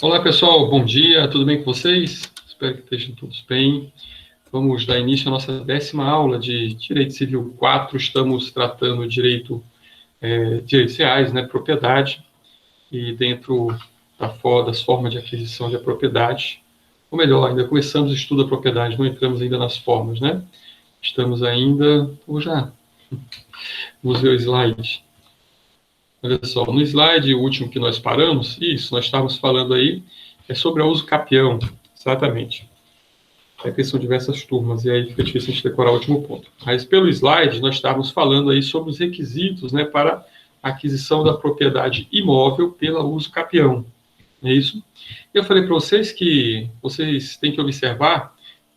Olá, pessoal, bom dia, tudo bem com vocês? Espero que estejam todos bem. Vamos dar início à nossa 10ª aula de Direito Civil 4. Estamos tratando direitos reais, né, propriedade, e dentro das formas de aquisição de propriedade, ou melhor, ainda começamos o estudo da propriedade, não entramos ainda nas formas, né? Estamos ainda, vamos ver o slide. Olha só, no slide último que nós paramos, nós estávamos falando aí sobre o uso capião, exatamente. Aqui são diversas turmas, e aí fica difícil a gente decorar o último ponto. Mas pelo slide, nós estávamos falando aí sobre os requisitos, né, para a aquisição da propriedade imóvel pelo uso capião. É isso? Eu falei para vocês que vocês têm que observar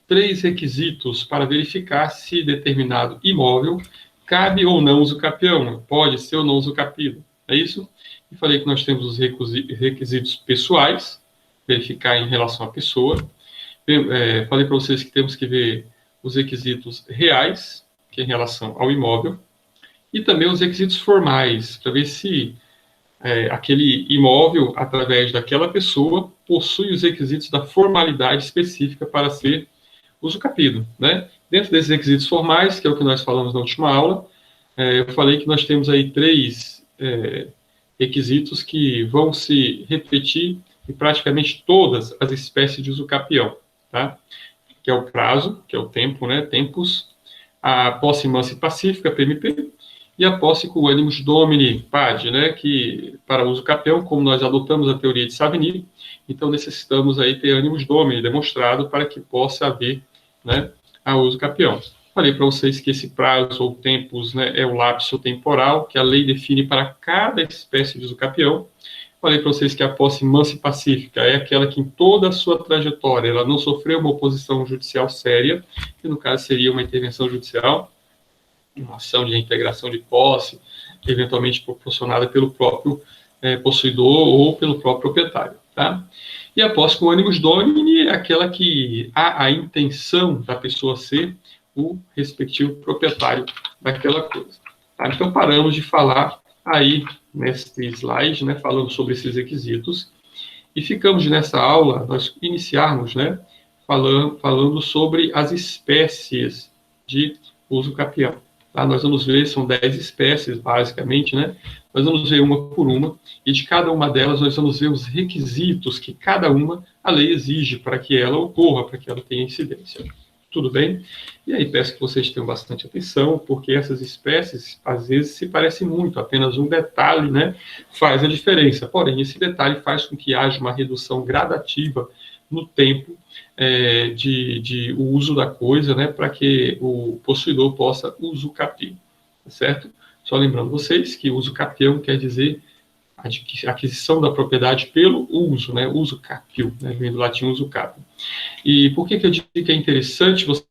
3 requisitos para verificar se determinado imóvel cabe ou não uso capião, pode ser ou não uso capido. É isso? E falei que nós temos os requisitos pessoais, verificar em relação à pessoa. Falei para vocês que temos que ver os requisitos reais, que é em relação ao imóvel, e também os requisitos formais, para ver se aquele imóvel, através daquela pessoa, possui os requisitos da formalidade específica para ser usucapido, né? Dentro desses requisitos formais, que é o que nós falamos na última aula, eu falei que nós temos aí 3 requisitos que vão se repetir em praticamente todas as espécies de usucapião, tá? Que é o prazo, que é o tempo, né? Tempus, a posse mansa e pacífica, PMP, e a posse com animus domini pad, né? Que para uso capião, como nós adotamos a teoria de Savigny, então necessitamos aí ter animus domini demonstrado para que possa haver, né, a uso capião. Falei para vocês que esse prazo ou tempos, né, é o lapso temporal que a lei define para cada espécie de uso capião. Falei para vocês que a posse mansa e pacífica é aquela que, em toda a sua trajetória, ela não sofreu uma oposição judicial séria, que no caso seria uma intervenção judicial, uma ação de reintegração de posse, eventualmente proporcionada pelo próprio possuidor ou pelo próprio proprietário, tá? E a posse com animus domini é aquela que há a intenção da pessoa ser o respectivo proprietário daquela coisa. Tá? Então, paramos de falar aí neste slide, né, falando sobre esses requisitos, e ficamos nessa aula, nós iniciarmos, né, falando sobre as espécies de uso capião. Tá? Nós vamos ver, são 10 espécies, basicamente, né? Nós vamos ver uma por uma, e de cada uma delas nós vamos ver os requisitos que cada uma a lei exige para que ela ocorra, para que ela tenha incidência. Tudo bem? E aí peço que vocês tenham bastante atenção, porque essas espécies, às vezes, se parecem muito, apenas um detalhe, né, faz a diferença. Porém, esse detalhe faz com que haja uma redução gradativa no tempo de uso da coisa, né, para que o possuidor possa usucapiar, certo? Só lembrando vocês que usucapião quer dizer aquisição da propriedade pelo uso, né, uso capio, né, vem do latim uso capio. E por que eu digo que é interessante vocês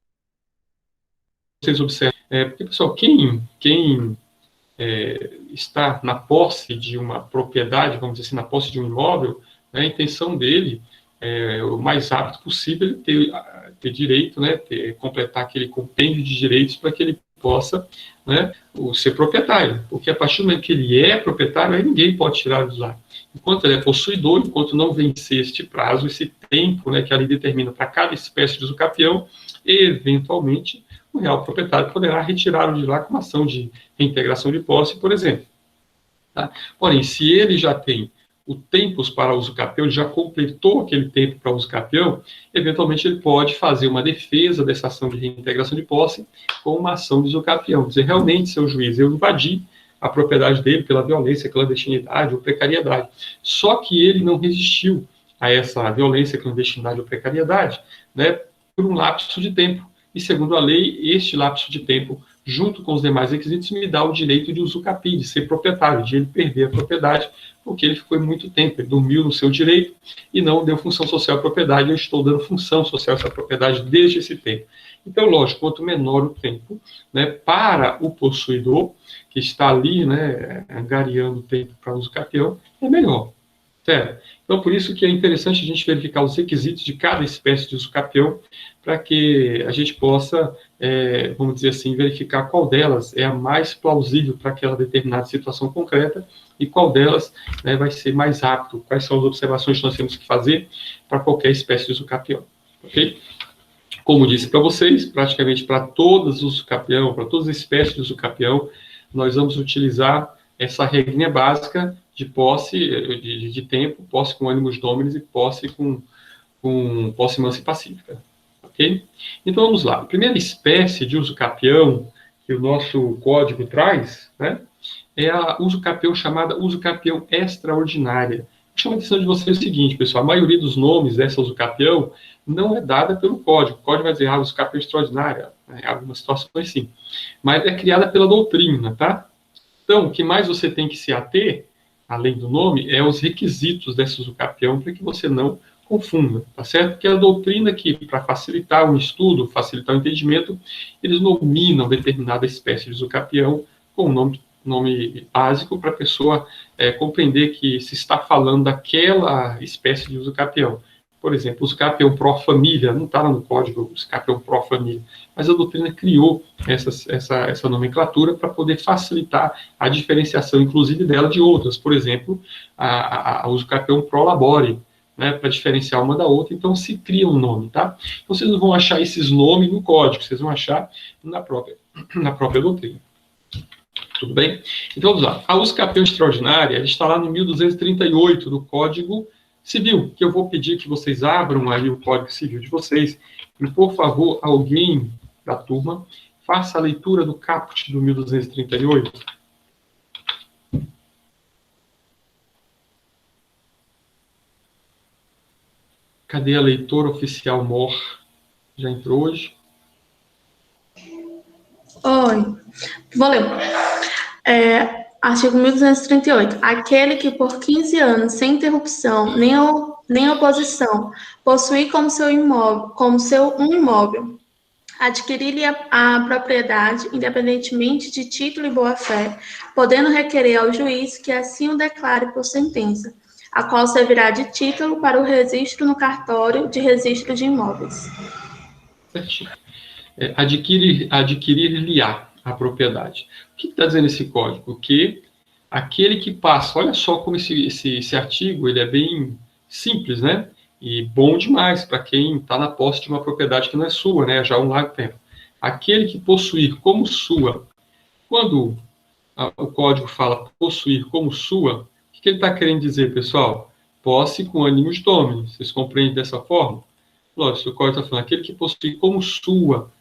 observarem? Porque, pessoal, quem está na posse de uma propriedade, vamos dizer assim, na posse de um imóvel, né, a intenção dele o mais rápido possível ter direito, né, completar aquele compêndio de direitos para que ele possa, né, ser proprietário, porque a partir do momento que ele é proprietário, aí ninguém pode tirar de lá. Enquanto ele é possuidor, enquanto não vencer este prazo, esse tempo, né, que a lei determina para cada espécie de usucapião, eventualmente o real proprietário poderá retirá-lo de lá com uma ação de reintegração de posse, por exemplo. Tá? Porém, se ele já tem o tempos para uso capião, ele já completou aquele tempo para uso capião, eventualmente ele pode fazer uma defesa dessa ação de reintegração de posse com uma ação de uso capião. Dizer, realmente, seu juiz, eu invadi a propriedade dele pela violência, clandestinidade ou precariedade. Só que ele não resistiu a essa violência, clandestinidade ou precariedade, né, por um lapso de tempo. E, segundo a lei, este lapso de tempo, junto com os demais requisitos, me dá o direito de usucapiar, de ser proprietário, de ele perder a propriedade, porque ele ficou muito tempo, ele dormiu no seu direito e não deu função social à propriedade. Eu estou dando função social a essa propriedade desde esse tempo. Então, lógico, quanto menor o tempo, né, para o possuidor, que está ali, né, angariando o tempo para uso capião, é melhor. Certo? Então, por isso que é interessante a gente verificar os requisitos de cada espécie de usucapião, para que a gente possa, vamos dizer assim, verificar qual delas é a mais plausível para aquela determinada situação concreta e qual delas, né, vai ser mais apto, quais são as observações que nós temos que fazer para qualquer espécie de usucapião. Ok? Como disse para vocês, praticamente para todos os usucapião, para todas as espécies de usucapião, nós vamos utilizar essa regrinha básica de posse, de tempo, posse com ânimos dominis e posse com posse mansa e pacífica. Ok? Então vamos lá. A primeira espécie de usucapião que o nosso código traz, né, é a usucapião chamada usucapião extraordinária. Chama a atenção de vocês o seguinte, pessoal, a maioria dos nomes dessa usucapião não é dada pelo código. O código vai dizer, usucapião extraordinária, em algumas situações sim. Mas é criada pela doutrina, tá? Então, o que mais você tem que se ater, além do nome, é os requisitos dessa usucapião para que você não confunda, tá certo? Porque a doutrina que, para facilitar o estudo, facilitar o entendimento, eles nominam determinada espécie de usucapião com um nome básico para a pessoa compreender que se está falando daquela espécie de usucapião. Por exemplo, o usucapião pró-família, não está lá no código o usucapião pró-família, mas a doutrina criou essa nomenclatura para poder facilitar a diferenciação, inclusive dela de outras. Por exemplo, a usucapião pró-labore, né, para diferenciar uma da outra, então se cria um nome, tá? Então vocês não vão achar esses nomes no código, vocês vão achar na própria doutrina. Tudo bem? Então vamos lá. A usucapião extraordinária está lá no 1238 do Código Civil, que eu vou pedir que vocês abram aí o Código Civil de vocês e, por favor, alguém da turma faça a leitura do caput do 1238. Cadê a leitora oficial MOR? Já entrou hoje? Oi, vou ler. Artigo 1238. Aquele que por 15 anos, sem interrupção, nem oposição, possuir como seu um imóvel, adquirir-lhe a propriedade, independentemente de título e boa-fé, podendo requerer ao juiz que assim o declare por sentença, a qual servirá de título para o registro no cartório de registro de imóveis. Certinho. Adquirir-lhe-á a propriedade. O que está dizendo esse código? Que aquele que passa, olha só como esse artigo ele é bem simples, né? E bom demais para quem está na posse de uma propriedade que não é sua, né? Já há um largo tempo. Aquele que possuir como sua, quando o código fala possuir como sua, o que ele está querendo dizer, pessoal? Posse com ânimos domini. Vocês compreendem dessa forma? Lógico, o código está falando aquele que possui como sua,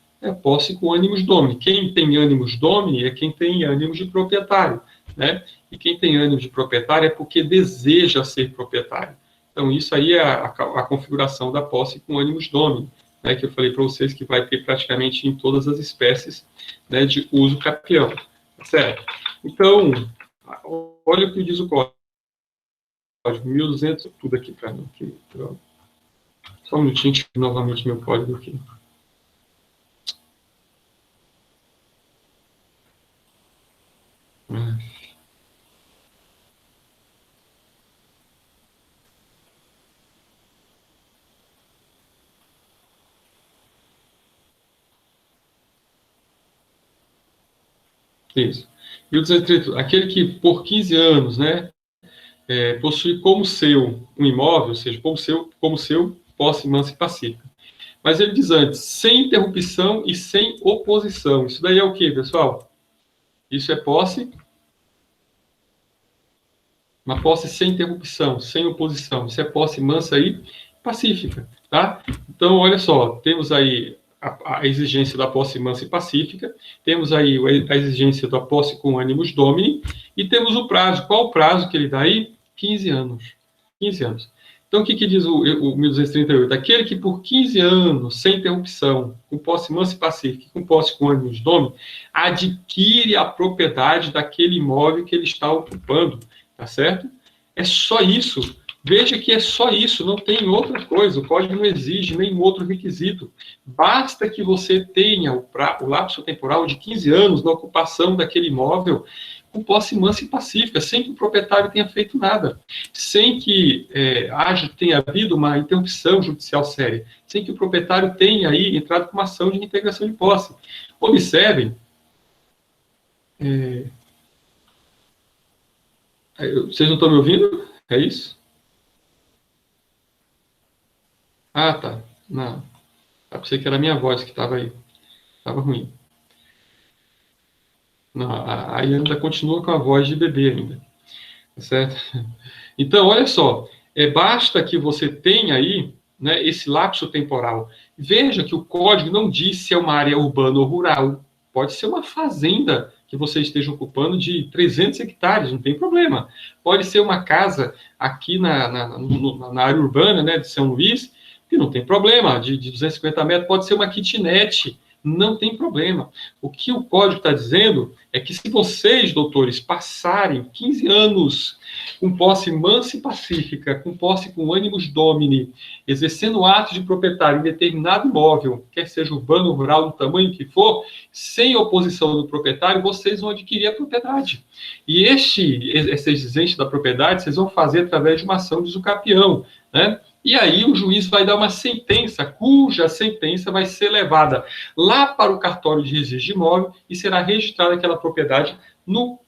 posse com ânimos domini. Quem tem ânimos domini é quem tem ânimos de proprietário, né? E quem tem ânimos de proprietário é porque deseja ser proprietário. Então, isso aí é a configuração da posse com ânimos domini, né? Que eu falei para vocês que vai ter praticamente em todas as espécies, né, de usucapião, certo? Então, olha o que diz o código. 1200, tudo aqui para mim. Só um minutinho, deixa eu novamente meu código aqui. Isso. 1230, aquele que por 15 anos, né, possui como seu um imóvel, ou seja, como seu posse mansa e pacífica. Mas ele diz antes, sem interrupção e sem oposição. Isso daí é o quê, pessoal? Isso é posse, uma posse sem interrupção, sem oposição. Isso é posse mansa e pacífica, tá? Então, olha só, temos aí a exigência da posse mansa e pacífica, temos aí a exigência da posse com ânimos domini, e temos o prazo. Qual o prazo que ele dá aí? 15 anos. 15 anos. Então, o que diz o 1238? Aquele que por 15 anos, sem interrupção, com posse mansa e pacífica, com posse com ânimos domini, adquire a propriedade daquele imóvel que ele está ocupando, tá certo? É só isso. Veja que é só isso, não tem outra coisa. O código não exige nenhum outro requisito. Basta que você tenha o lapso temporal de 15 anos na ocupação daquele imóvel com posse mansa e pacífica, sem que o proprietário tenha feito nada, sem que tenha havido uma interrupção judicial séria, sem que o proprietário tenha aí entrado com uma ação de integração de posse. Observem, vocês não estão me ouvindo? É isso? Ah, tá. Não. Eu pensei que era a minha voz que estava aí. Estava ruim. Não, a ainda continua com a voz de bebê ainda. Tá certo? Então, olha só. Basta que você tenha aí, né, esse lapso temporal. Veja que o código não diz se é uma área urbana ou rural. Pode ser uma fazenda que você esteja ocupando de 300 hectares, não tem problema. Pode ser uma casa aqui na área urbana, né, de São Luís, que não tem problema, de 250 metros. Pode ser uma kitnet, não tem problema. O que o código está dizendo é que se vocês, doutores, passarem 15 anos com posse mansa e pacífica, com posse com animus domini, exercendo atos de proprietário em determinado imóvel, quer seja urbano, rural, do tamanho que for, sem oposição do proprietário, vocês vão adquirir a propriedade. E essa exigência da propriedade, vocês vão fazer através de uma ação de usucapião, né? E aí o juiz vai dar uma sentença, cuja sentença vai ser levada lá para o cartório de registro de imóvel e será registrada aquela propriedade no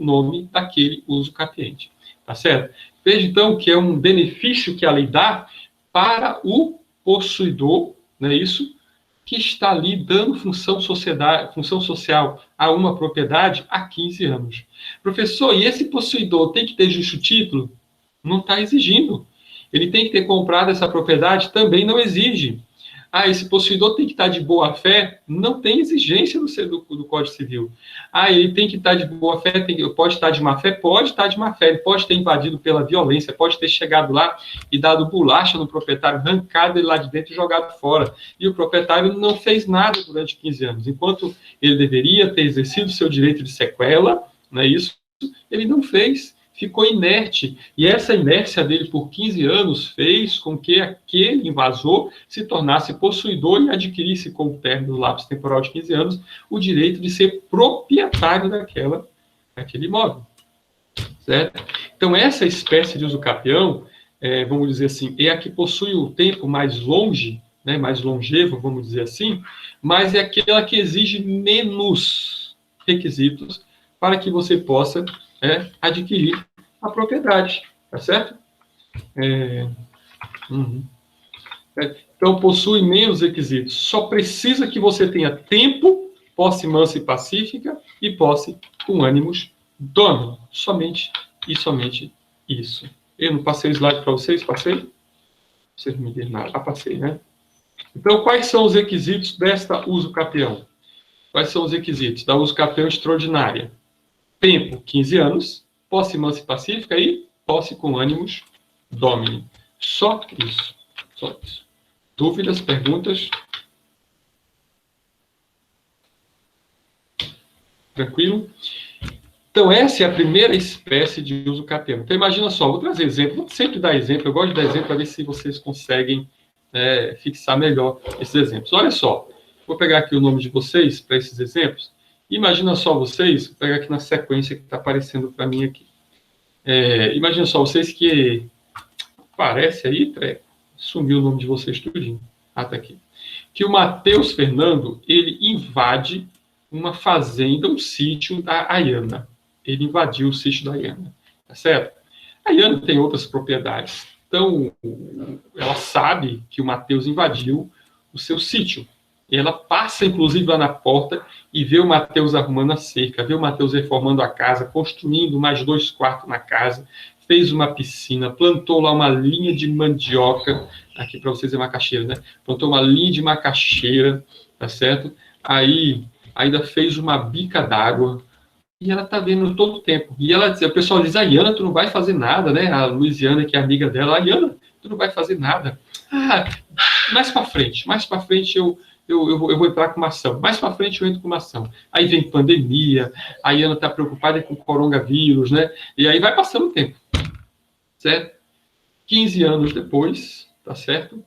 nome daquele usucapiente. Tá certo? Veja, então, que é um benefício que a lei dá para o possuidor, não é isso? Que está ali dando função social a uma propriedade há 15 anos. Professor, e esse possuidor tem que ter justo título? Não está exigindo. Ele tem que ter comprado essa propriedade? Também não exige. Esse possuidor tem que estar de boa fé? Não tem exigência do Código Civil. Ele tem que estar de boa fé? Pode estar de má fé? Pode estar de má fé. Ele pode ter invadido pela violência, pode ter chegado lá e dado bolacha no proprietário, arrancado ele lá de dentro e jogado fora. E o proprietário não fez nada durante 15 anos. Enquanto ele deveria ter exercido seu direito de sequela, não é isso? Ele não fez. Ficou inerte. E essa inércia dele por 15 anos fez com que aquele invasor se tornasse possuidor e adquirisse, com o término do lapso temporal de 15 anos, o direito de ser proprietário daquele imóvel. Certo? Então, essa espécie de usucapião, vamos dizer assim, é a que possui o tempo mais longe, né, mais longevo, vamos dizer assim, mas é aquela que exige menos requisitos para que você possa adquirir a propriedade, tá certo? Então, possui menos requisitos. Só precisa que você tenha tempo, posse mansa e pacífica, e posse com ânimos domini. Somente isso. Eu não passei o slide para vocês? Passei? Vocês não me viram nada. Passei, né? Então, quais são os requisitos desta usucapião? Quais são os requisitos da usucapião extraordinária? Tempo, 15 anos, posse mansa e pacífica e posse com ânimos domini. Só isso. Só isso. Dúvidas, perguntas? Tranquilo? Então, essa é a primeira espécie de usucapião. Então, imagina só, vou trazer exemplo. Vou sempre dar exemplo, eu gosto de dar exemplo para ver se vocês conseguem fixar melhor esses exemplos. Olha só, vou pegar aqui o nome de vocês para esses exemplos. Imagina só vocês, vou pegar aqui na sequência que está aparecendo para mim aqui. Imagina só vocês que parece aí, sumiu o nome de vocês tudinho. Tá aqui. Que o Matheus Fernando, ele invade uma fazenda, um sítio da Ayana. Ele invadiu o sítio da Ayana, tá certo? A Ayana tem outras propriedades. Então, ela sabe que o Matheus invadiu o seu sítio. E ela passa, inclusive, lá na porta e vê o Matheus arrumando a cerca, vê o Matheus reformando a casa, construindo mais 2 quartos na casa, fez uma piscina, plantou lá uma linha de mandioca, aqui para vocês é macaxeira, né? Plantou uma linha de macaxeira, tá certo? Aí, ainda fez uma bica d'água, e ela tá vendo todo o tempo. E o pessoal diz, Ayana, tu não vai fazer nada, né? A Luiziana, que é amiga dela, Ayana, tu não vai fazer nada. Mais para frente eu vou entrar com uma ação. Mais para frente eu entro com uma ação. Aí vem pandemia, a Ayana está preocupada com o coronavírus, né? E aí vai passando o tempo. Certo? 15 anos depois, tá certo?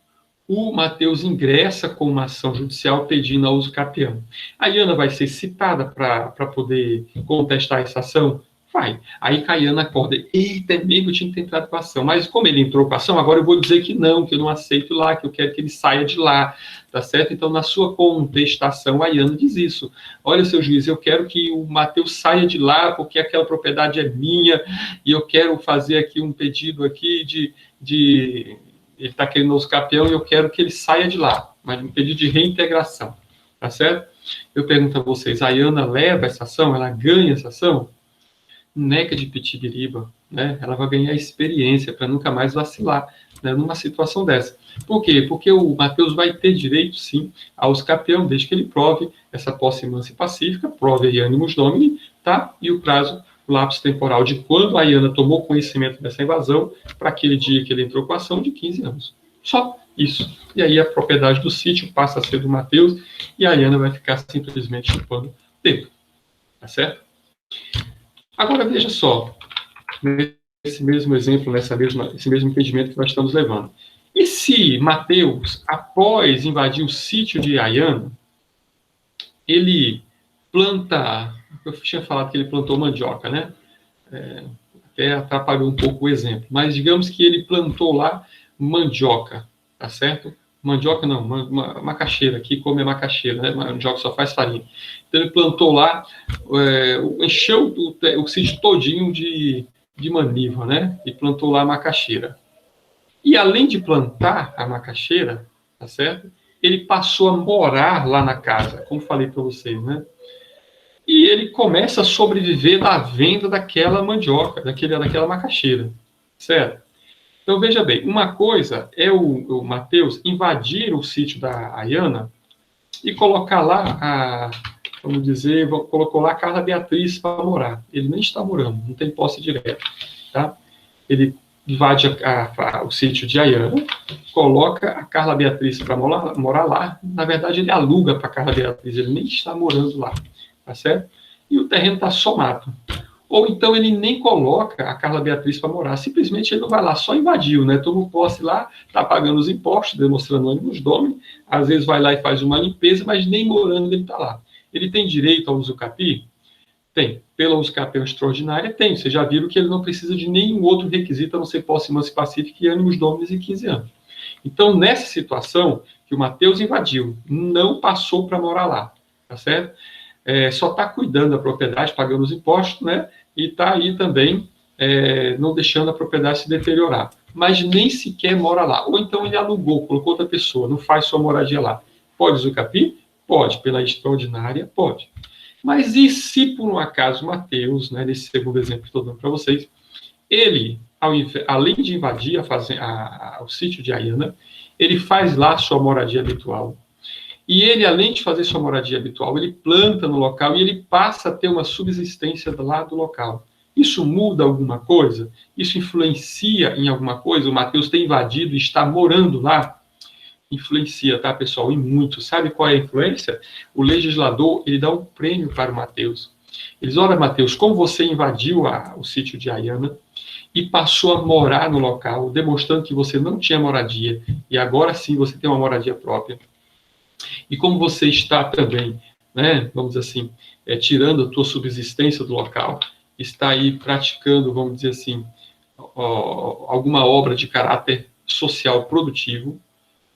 O Matheus ingressa com uma ação judicial pedindo a usucapião. A Ayana vai ser citada para poder contestar essa ação? Vai. Aí Caiana acorda. Eita, é mesmo, eu tinha que ter entrado com a ação. Mas como ele entrou com a ação, agora eu vou dizer que eu não aceito lá, que eu quero que ele saia de lá. Tá certo? Então, na sua contestação, a Iana diz isso. Olha, seu juiz, eu quero que o Mateus saia de lá, porque aquela propriedade é minha, e eu quero fazer aqui um pedido aqui ele está querendo os campeão e eu quero que ele saia de lá. Mas um pedido de reintegração. Tá certo? Eu pergunto a vocês, a Iana leva essa ação? Ela ganha essa ação? Neca de pitibiriba, né? Ela vai ganhar experiência para nunca mais vacilar, né, numa situação dessa. Por quê? Porque o Mateus vai ter direito, sim, aos campeão, desde que ele prove essa posse mansa e pacífica, prove aí animus domini, tá? E o prazo, o lapso temporal de quando a Iana tomou conhecimento dessa invasão, para aquele dia que ele entrou com a ação, de 15 anos. Só isso. E aí a propriedade do sítio passa a ser do Mateus e a Iana vai ficar simplesmente chupando tempo. Tá certo? Agora, veja só, nesse mesmo exemplo, esse mesmo entendimento que nós estamos levando. E se Mateus, após invadir o sítio de Iana, ele planta... Eu tinha falado que ele plantou mandioca, né? Até atrapalhou um pouco o exemplo. Mas digamos que ele plantou lá mandioca, tá certo? Mandioca não, macaxeira, aqui come macaxeira, né? Mandioca só faz farinha. Então ele plantou lá, encheu o sítio todinho de maniva, né? E plantou lá a macaxeira. E além de plantar a macaxeira, tá certo? Ele passou a morar lá na casa, como falei para vocês, né? E ele começa a sobreviver da venda daquela mandioca, daquela macaxeira, certo? Então, veja bem, uma coisa é o Mateus invadir o sítio da Iana e colocar lá colocou lá a Carla Beatriz para morar. Ele nem está morando, não tem posse direta, tá? Ele invade o sítio de Iana, coloca a Carla Beatriz para morar lá. Na verdade, ele aluga para a Carla Beatriz, ele nem está morando lá, tá certo? E o terreno está só mato. Ou então ele nem coloca a Carla Beatriz para morar, simplesmente ele não vai lá, só invadiu, né? Toma posse lá, está pagando os impostos, demonstrando animus domini, às vezes vai lá e faz uma limpeza, mas nem morando ele está lá. Ele tem direito ao usucapi? Tem. Pela usucapião extraordinária, tem. Vocês já viram que ele não precisa de nenhum outro requisito a não ser posse mansa e pacífica e animus domini em 15 anos. Então, nessa situação que o Mateus invadiu, não passou para morar lá, tá certo? Só está cuidando da propriedade, pagando os impostos, né? E está aí também não deixando a propriedade se deteriorar. Mas nem sequer mora lá. Ou então ele alugou, colocou outra pessoa, não faz sua moradia lá. Pode usucapi? Pode. Pela extraordinária? Pode. Mas e se, por um acaso, Mateus, né, nesse segundo exemplo que estou dando para vocês, ele, além de invadir o sítio de Iana, ele faz lá sua moradia habitual. E ele, além de fazer sua moradia habitual, ele planta no local e ele passa a ter uma subsistência lá do local. Isso muda alguma coisa? Isso influencia em alguma coisa? O Mateus tem invadido e está morando lá? Influencia, tá, pessoal? E muito. Sabe qual é a influência? O legislador, ele dá um prêmio para o Mateus. Ele diz, olha, Mateus, como você invadiu o sítio de Iana e passou a morar no local, demonstrando que você não tinha moradia, e agora sim você tem uma moradia própria, e como você está também, né, vamos dizer assim, tirando a tua subsistência do local, está aí praticando, vamos dizer assim, alguma obra de caráter social produtivo,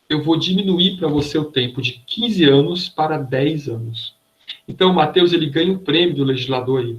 eu vou diminuir para você o tempo de 15 anos para 10 anos. Então, Mateus, ele ganha um prêmio do legislador aí.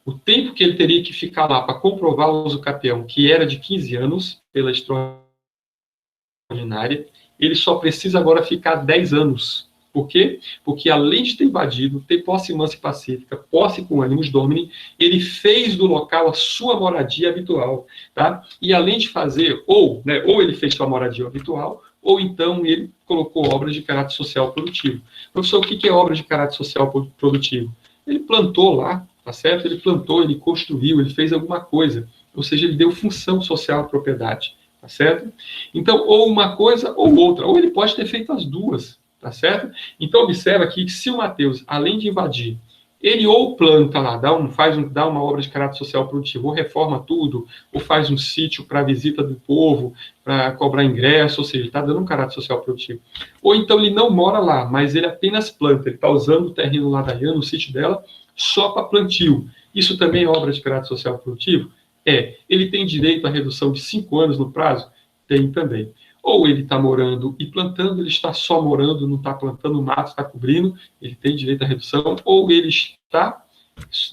O tempo que ele teria que ficar lá para comprovar o usucapião, que era de 15 anos, pela extraordinária, ele só precisa agora ficar 10 anos. Por quê? Porque além de ter invadido, ter posse mansa e pacífica, posse com animus domini, ele fez do local a sua moradia habitual, tá? E além de fazer, ou ele fez sua moradia habitual, ou então ele colocou obras de caráter social produtivo. Professor, o que é obra de caráter social produtivo? Ele plantou lá, tá certo? Ele plantou, ele construiu, ele fez alguma coisa. Ou seja, ele deu função social à propriedade, tá certo? Então, ou uma coisa ou outra, ou ele pode ter feito as duas, tá certo? Então, observa aqui que se o Mateus, além de invadir, ele ou planta lá, dá uma obra de caráter social produtivo, ou reforma tudo, ou faz um sítio para visita do povo, para cobrar ingresso, ou seja, ele está dando um caráter social produtivo. Ou então ele não mora lá, mas ele apenas planta, ele está usando o terreno lá da Iana, o sítio dela, só para plantio. Isso também é obra de caráter social produtivo? É. Ele tem direito à redução de 5 anos no prazo? Tem também. Ou ele está morando e plantando, ele está só morando, não está plantando mato, está cobrindo, ele tem direito à redução, ou ele está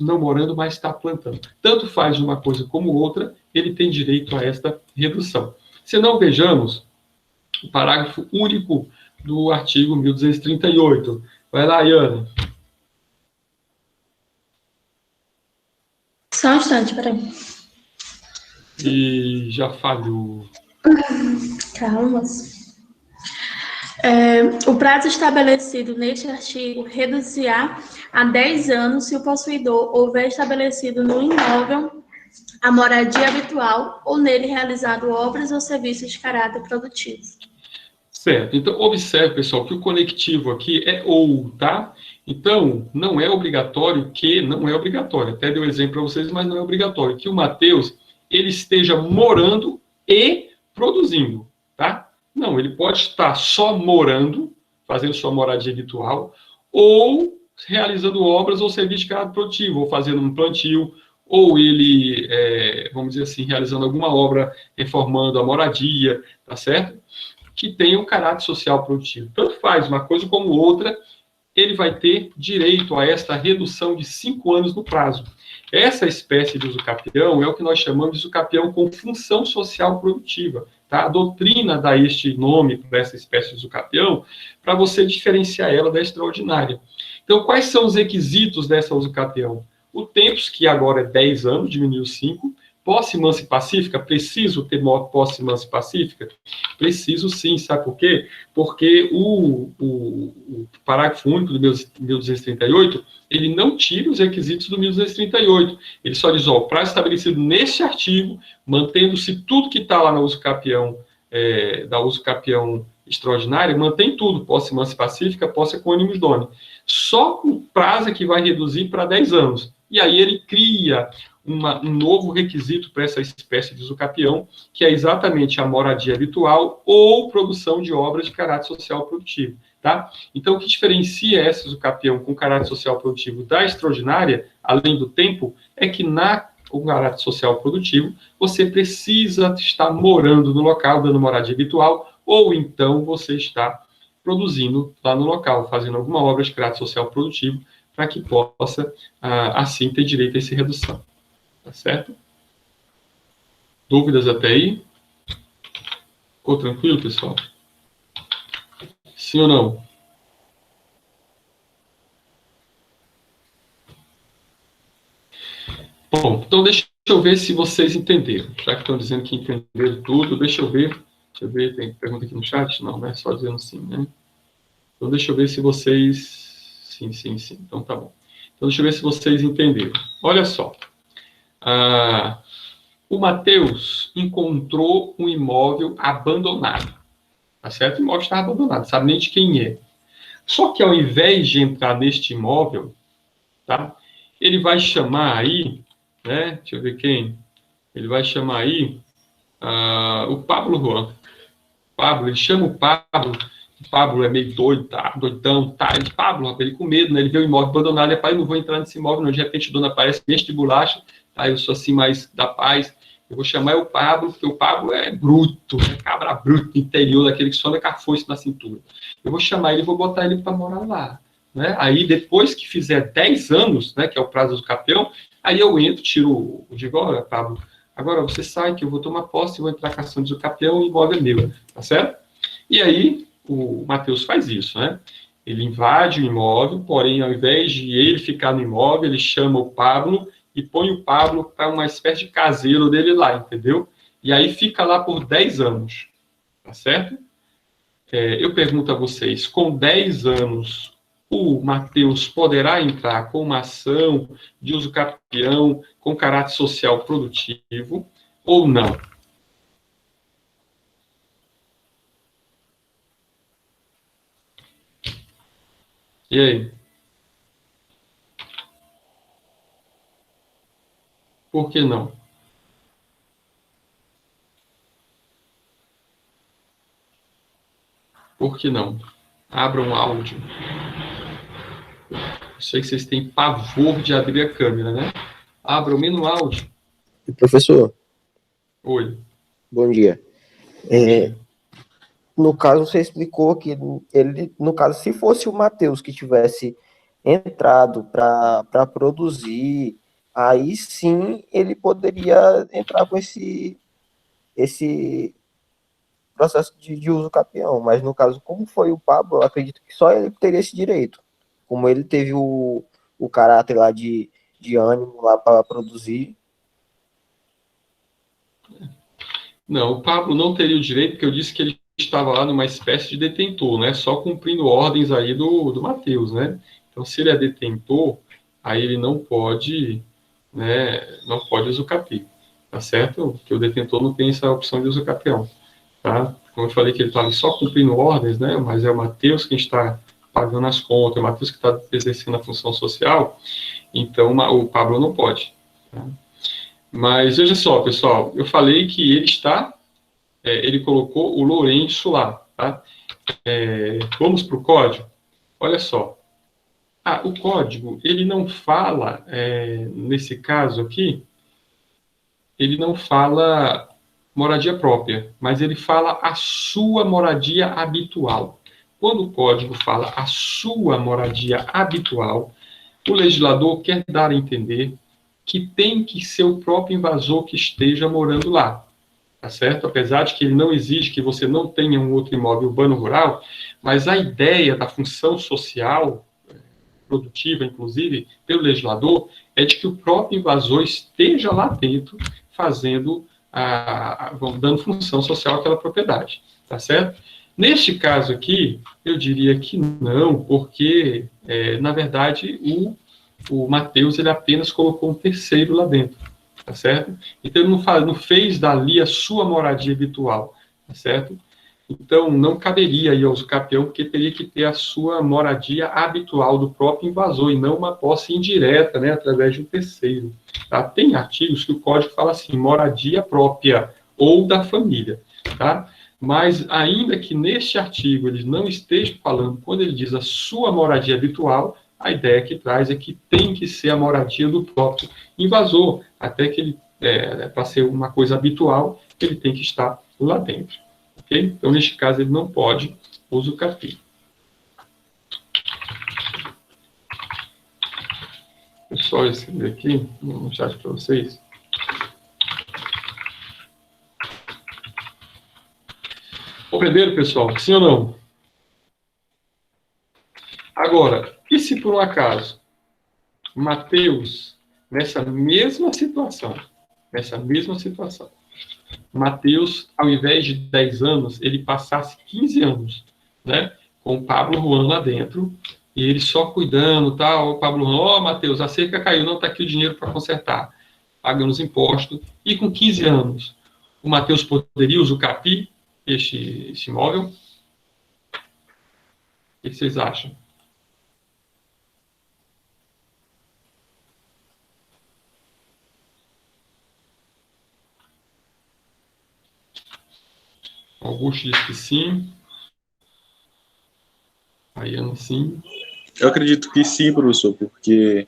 não morando, mas está plantando. Tanto faz uma coisa como outra, ele tem direito a esta redução. Se não, vejamos o parágrafo único do artigo 1238. Vai lá, Iane. Só um instante, peraí. E já falhou. Calma. O prazo estabelecido neste artigo reduzirá a 10 anos se o possuidor houver estabelecido no imóvel a moradia habitual ou nele realizado obras ou serviços de caráter produtivo. Certo. Então, observe, pessoal, que o conectivo aqui é ou, tá? Então, não é obrigatório que, não é obrigatório, até dei um exemplo para vocês, mas não é obrigatório, que o Mateus, ele esteja morando e produzindo, tá? Não, ele pode estar só morando, fazendo sua moradia habitual, ou realizando obras ou serviços de caráter produtivo, ou fazendo um plantio, ou ele, vamos dizer assim, realizando alguma obra, reformando a moradia, tá certo? Que tenha um caráter social produtivo. Tanto faz uma coisa como outra, ele vai ter direito a esta redução de 5 anos no prazo. Essa espécie de usucapião é o que nós chamamos de usucapião com função social produtiva. Tá? A doutrina dá este nome para essa espécie de usucapião para você diferenciar ela da extraordinária. Então, quais são os requisitos dessa usucapião? O tempo, que agora é 10 anos, diminuiu 5. Posse, mansa e pacífica? Preciso ter posse, mansa e pacífica? Preciso sim, sabe por quê? Porque o parágrafo único do 1238, ele não tira os requisitos do 1238. Ele só diz, o prazo estabelecido neste artigo, mantendo-se tudo que está lá na usucapião, da usucapião extraordinária, mantém tudo, posse, mansa e pacífica, posse equânimes doni. Só o prazo é que vai reduzir para 10 anos. E aí ele cria um novo requisito para essa espécie de usucapião, que é exatamente a moradia habitual ou produção de obras de caráter social produtivo. Tá? Então, o que diferencia essa usucapião com caráter social produtivo da extraordinária, além do tempo, é que com caráter social produtivo, você precisa estar morando no local, dando moradia habitual, ou então você está produzindo lá no local, fazendo alguma obra de caráter social produtivo, para que possa, assim, ter direito a essa redução. Tá certo? Dúvidas até aí? Ficou tranquilo, pessoal? Sim ou não? Bom, então deixa eu ver se vocês entenderam. Já que estão dizendo que entenderam tudo, deixa eu ver. Tem pergunta aqui no chat? Não, né? Só dizendo sim, né? Então deixa eu ver se vocês... Sim. Então tá bom. Então deixa eu ver se vocês entenderam. Olha só. O Mateus encontrou um imóvel abandonado. Tá certo? O imóvel está abandonado, sabe nem de quem é. Só que ao invés de entrar neste imóvel, tá? Ele vai chamar aí, né? Deixa eu ver quem. Ele vai chamar aí o Pablo Juan. Ele chama o Pablo. O Pablo é meio doido, tá? Doidão, tá? Pablo, ele com medo, né? Ele vê o imóvel abandonado, pai, eu não vou entrar nesse imóvel, não. De repente, a dona aparece, enche de bolacha, tá? Eu sou assim mais da paz. Eu vou chamar o Pablo, porque o Pablo é bruto, né? Cabra bruto, interior, daquele que só anda com a foice na cintura. Eu vou chamar ele e vou botar ele para morar lá. Né? Aí, depois que fizer 10 anos, né, que é o prazo do capião, aí eu entro, digo, olha, Pablo, agora você sai que eu vou tomar posse e vou entrar caçando de capião e o imóvel é meu, tá certo? E aí, o Mateus faz isso, né? Ele invade o imóvel, porém, ao invés de ele ficar no imóvel, ele chama o Pablo e põe o Pablo para uma espécie de caseiro dele lá, entendeu? E aí fica lá por 10 anos, tá certo? Eu pergunto a vocês, com 10 anos, o Mateus poderá entrar com uma ação de usucapião com caráter social produtivo ou não? E aí? Por que não? Por que não? Abra um áudio. Eu sei que vocês têm pavor de abrir a câmera, né? Abra o menu áudio. Professor, Oi. bom dia. No caso, você explicou que ele, no caso, se fosse o Matheus que tivesse entrado para produzir, aí sim ele poderia entrar com esse processo de uso capião. Mas no caso, como foi o Pablo, eu acredito que só ele teria esse direito. Como ele teve o caráter lá de ânimo lá para produzir. Não, o Pablo não teria o direito, porque eu disse que ele estava lá numa espécie de detentor, né? Só cumprindo ordens aí do Matheus, né? Então, se ele é detentor, aí ele não pode, né? Não pode usucapiar, tá certo? Porque o detentor não tem essa opção de usucapião, tá? Como eu falei que ele estava só cumprindo ordens, né? Mas é o Matheus quem está pagando as contas, é o Matheus que está exercendo a função social, então o Pablo não pode, tá? Mas veja só, pessoal, eu falei que ele está, ele colocou o Lourenço lá, tá? Vamos para o código? Olha só. O código, ele não fala, nesse caso aqui, ele não fala moradia própria, mas ele fala a sua moradia habitual. Quando o código fala a sua moradia habitual, o legislador quer dar a entender que tem que ser o próprio invasor que esteja morando lá, tá certo? Apesar de que ele não exige que você não tenha um outro imóvel urbano rural, mas a ideia da função social, produtiva, inclusive, pelo legislador, é de que o próprio invasor esteja lá dentro, fazendo, dando função social àquela propriedade, tá certo? Neste caso aqui, eu diria que não, porque, na verdade, o Matheus, ele apenas colocou um terceiro lá dentro, tá certo? Então, ele não fez dali a sua moradia habitual, tá certo? Então, não caberia aí ao usucapião, porque teria que ter a sua moradia habitual do próprio invasor, e não uma posse indireta, né, através de um terceiro. Tá? Tem artigos que o código fala assim, moradia própria ou da família, tá? Mas, ainda que neste artigo ele não esteja falando, quando ele diz a sua moradia habitual, a ideia que traz é que tem que ser a moradia do próprio invasor, até que ele, para ser uma coisa habitual, ele tem que estar lá dentro. Okay? Então, neste caso, ele não pode usucapiar. Deixa eu só escrever aqui no chat para vocês. Compreenderam, pessoal? Sim ou não? Agora, e se por um acaso Matheus, nessa mesma situação, Matheus, ao invés de 10 anos, ele passasse 15 anos, né? Com o Pablo Juan lá dentro, e ele só cuidando, tal, o Pablo Juan, Matheus, a cerca caiu, não está aqui o dinheiro para consertar, pagando os impostos, e com 15 anos, o Matheus poderia usucapiar este imóvel? O que vocês acham? Augusto disse que sim. Ayana, sim. Eu acredito que sim, professor, porque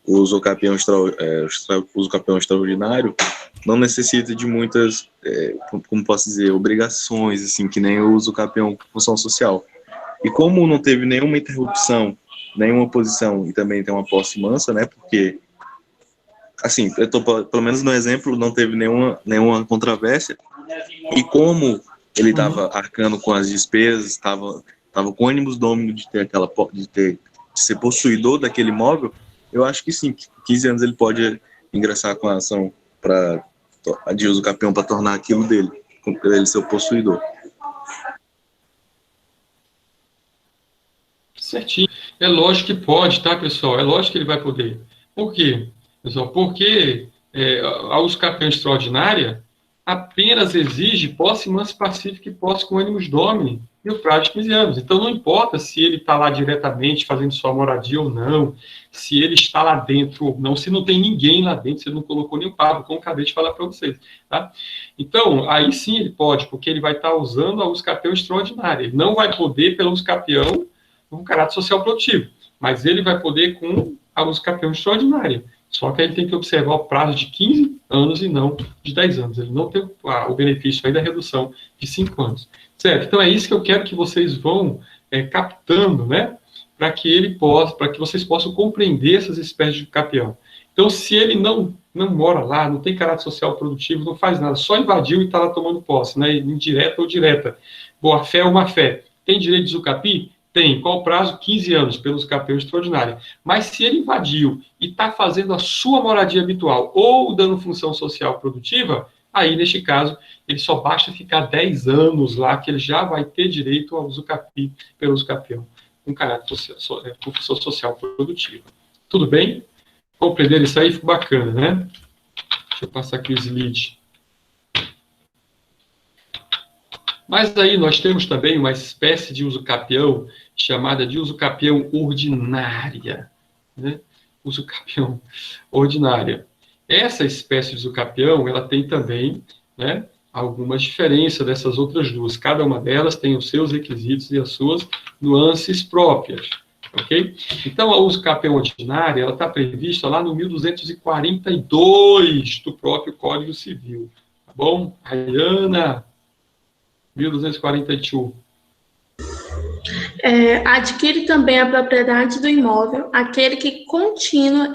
o usucapião extraordinário não necessita de muitas, como posso dizer, obrigações, assim, que nem o usucapião com função social. E como não teve nenhuma interrupção, nenhuma oposição, e também tem uma posse mansa, né, porque, assim, eu tô, pelo menos no exemplo, não teve nenhuma controvérsia, e como ele estava arcando com as despesas, estava com ânimos domínio de ser possuidor daquele imóvel, eu acho que sim, que com 15 anos ele pode ingressar com a ação de usucapião para tornar aquilo dele, para ele ser o possuidor. Certinho. É lógico que pode, tá, pessoal? É lógico que ele vai poder. Por quê, pessoal? Porque a usucapião extraordinária apenas exige posse mansa pacífica e posse com ânimos domini e o prazo de 15 anos. Então, não importa se ele está lá diretamente fazendo sua moradia ou não, se ele está lá dentro ou não, se não tem ninguém lá dentro, se ele não colocou nenhum Pablo, como acabei de falar para vocês. Tá? Então, aí sim ele pode, porque ele vai estar usando a usucapião extraordinária. Ele não vai poder pela usucapião com caráter social produtivo, mas ele vai poder com a usucapião extraordinária. Só que ele tem que observar o prazo de 15 anos e não de 10 anos. Ele não tem o benefício aí da redução de 5 anos. Certo? Então é isso que eu quero que vocês vão captando, né? Para que vocês possam compreender essas espécies de capião. Então, se ele não mora lá, não tem caráter social produtivo, não faz nada, só invadiu e está lá tomando posse, né? Indireta ou direta. Boa fé ou má fé. Tem direito de usucapi? Tem. Qual o prazo? 15 anos, pelo usucapião extraordinário. Mas se ele invadiu e está fazendo a sua moradia habitual ou dando função social produtiva, aí, neste caso, ele só basta ficar 10 anos lá, que ele já vai ter direito ao usucapi pelo usucapião, com caráter com função social produtiva. Tudo bem? Compreender isso aí ficou bacana, né? Deixa eu passar aqui o slide. Mas aí nós temos também uma espécie de usucapião chamada de usucapião ordinária, né? Usucapião ordinária. Essa espécie de usucapião, ela tem também, né, algumas diferenças dessas outras duas. Cada uma delas tem os seus requisitos e as suas nuances próprias. Ok? Então, a usucapião ordinária, ela está prevista lá no 1242 do próprio Código Civil. Tá bom? Rayana, 1242. Adquire também a propriedade do imóvel aquele que continua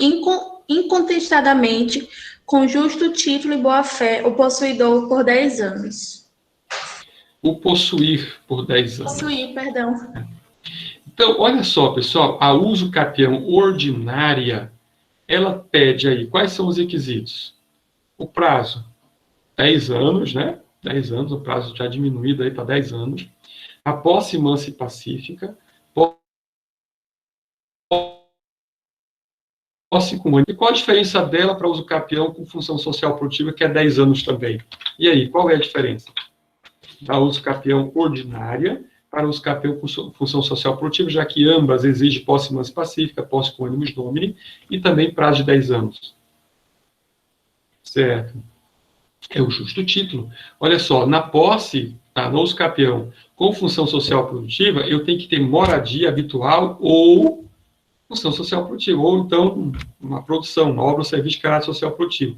incontestadamente, com justo título e boa-fé, o possuidor por 10 anos. O possuir por 10 anos. Possuir, perdão. Então, olha só, pessoal, a usucapião ordinária, ela pede aí, quais são os requisitos? O prazo, 10 anos, né? 10 anos, o prazo já diminuído aí para 10 anos. A posse mansa e pacífica, posse comum. E qual a diferença dela para usucapião com função social produtiva, que é 10 anos também? E aí, qual é a diferença? Da usucapião ordinária para o usucapião com função social produtiva, já que ambas exigem posse mansa e pacífica, posse com animus domini, e também prazo de 10 anos. Certo? É o justo título. Olha só, na posse, no usucapião com função social produtiva, eu tenho que ter moradia habitual ou função social produtiva, ou então uma produção, uma obra ou serviço de caráter social produtivo.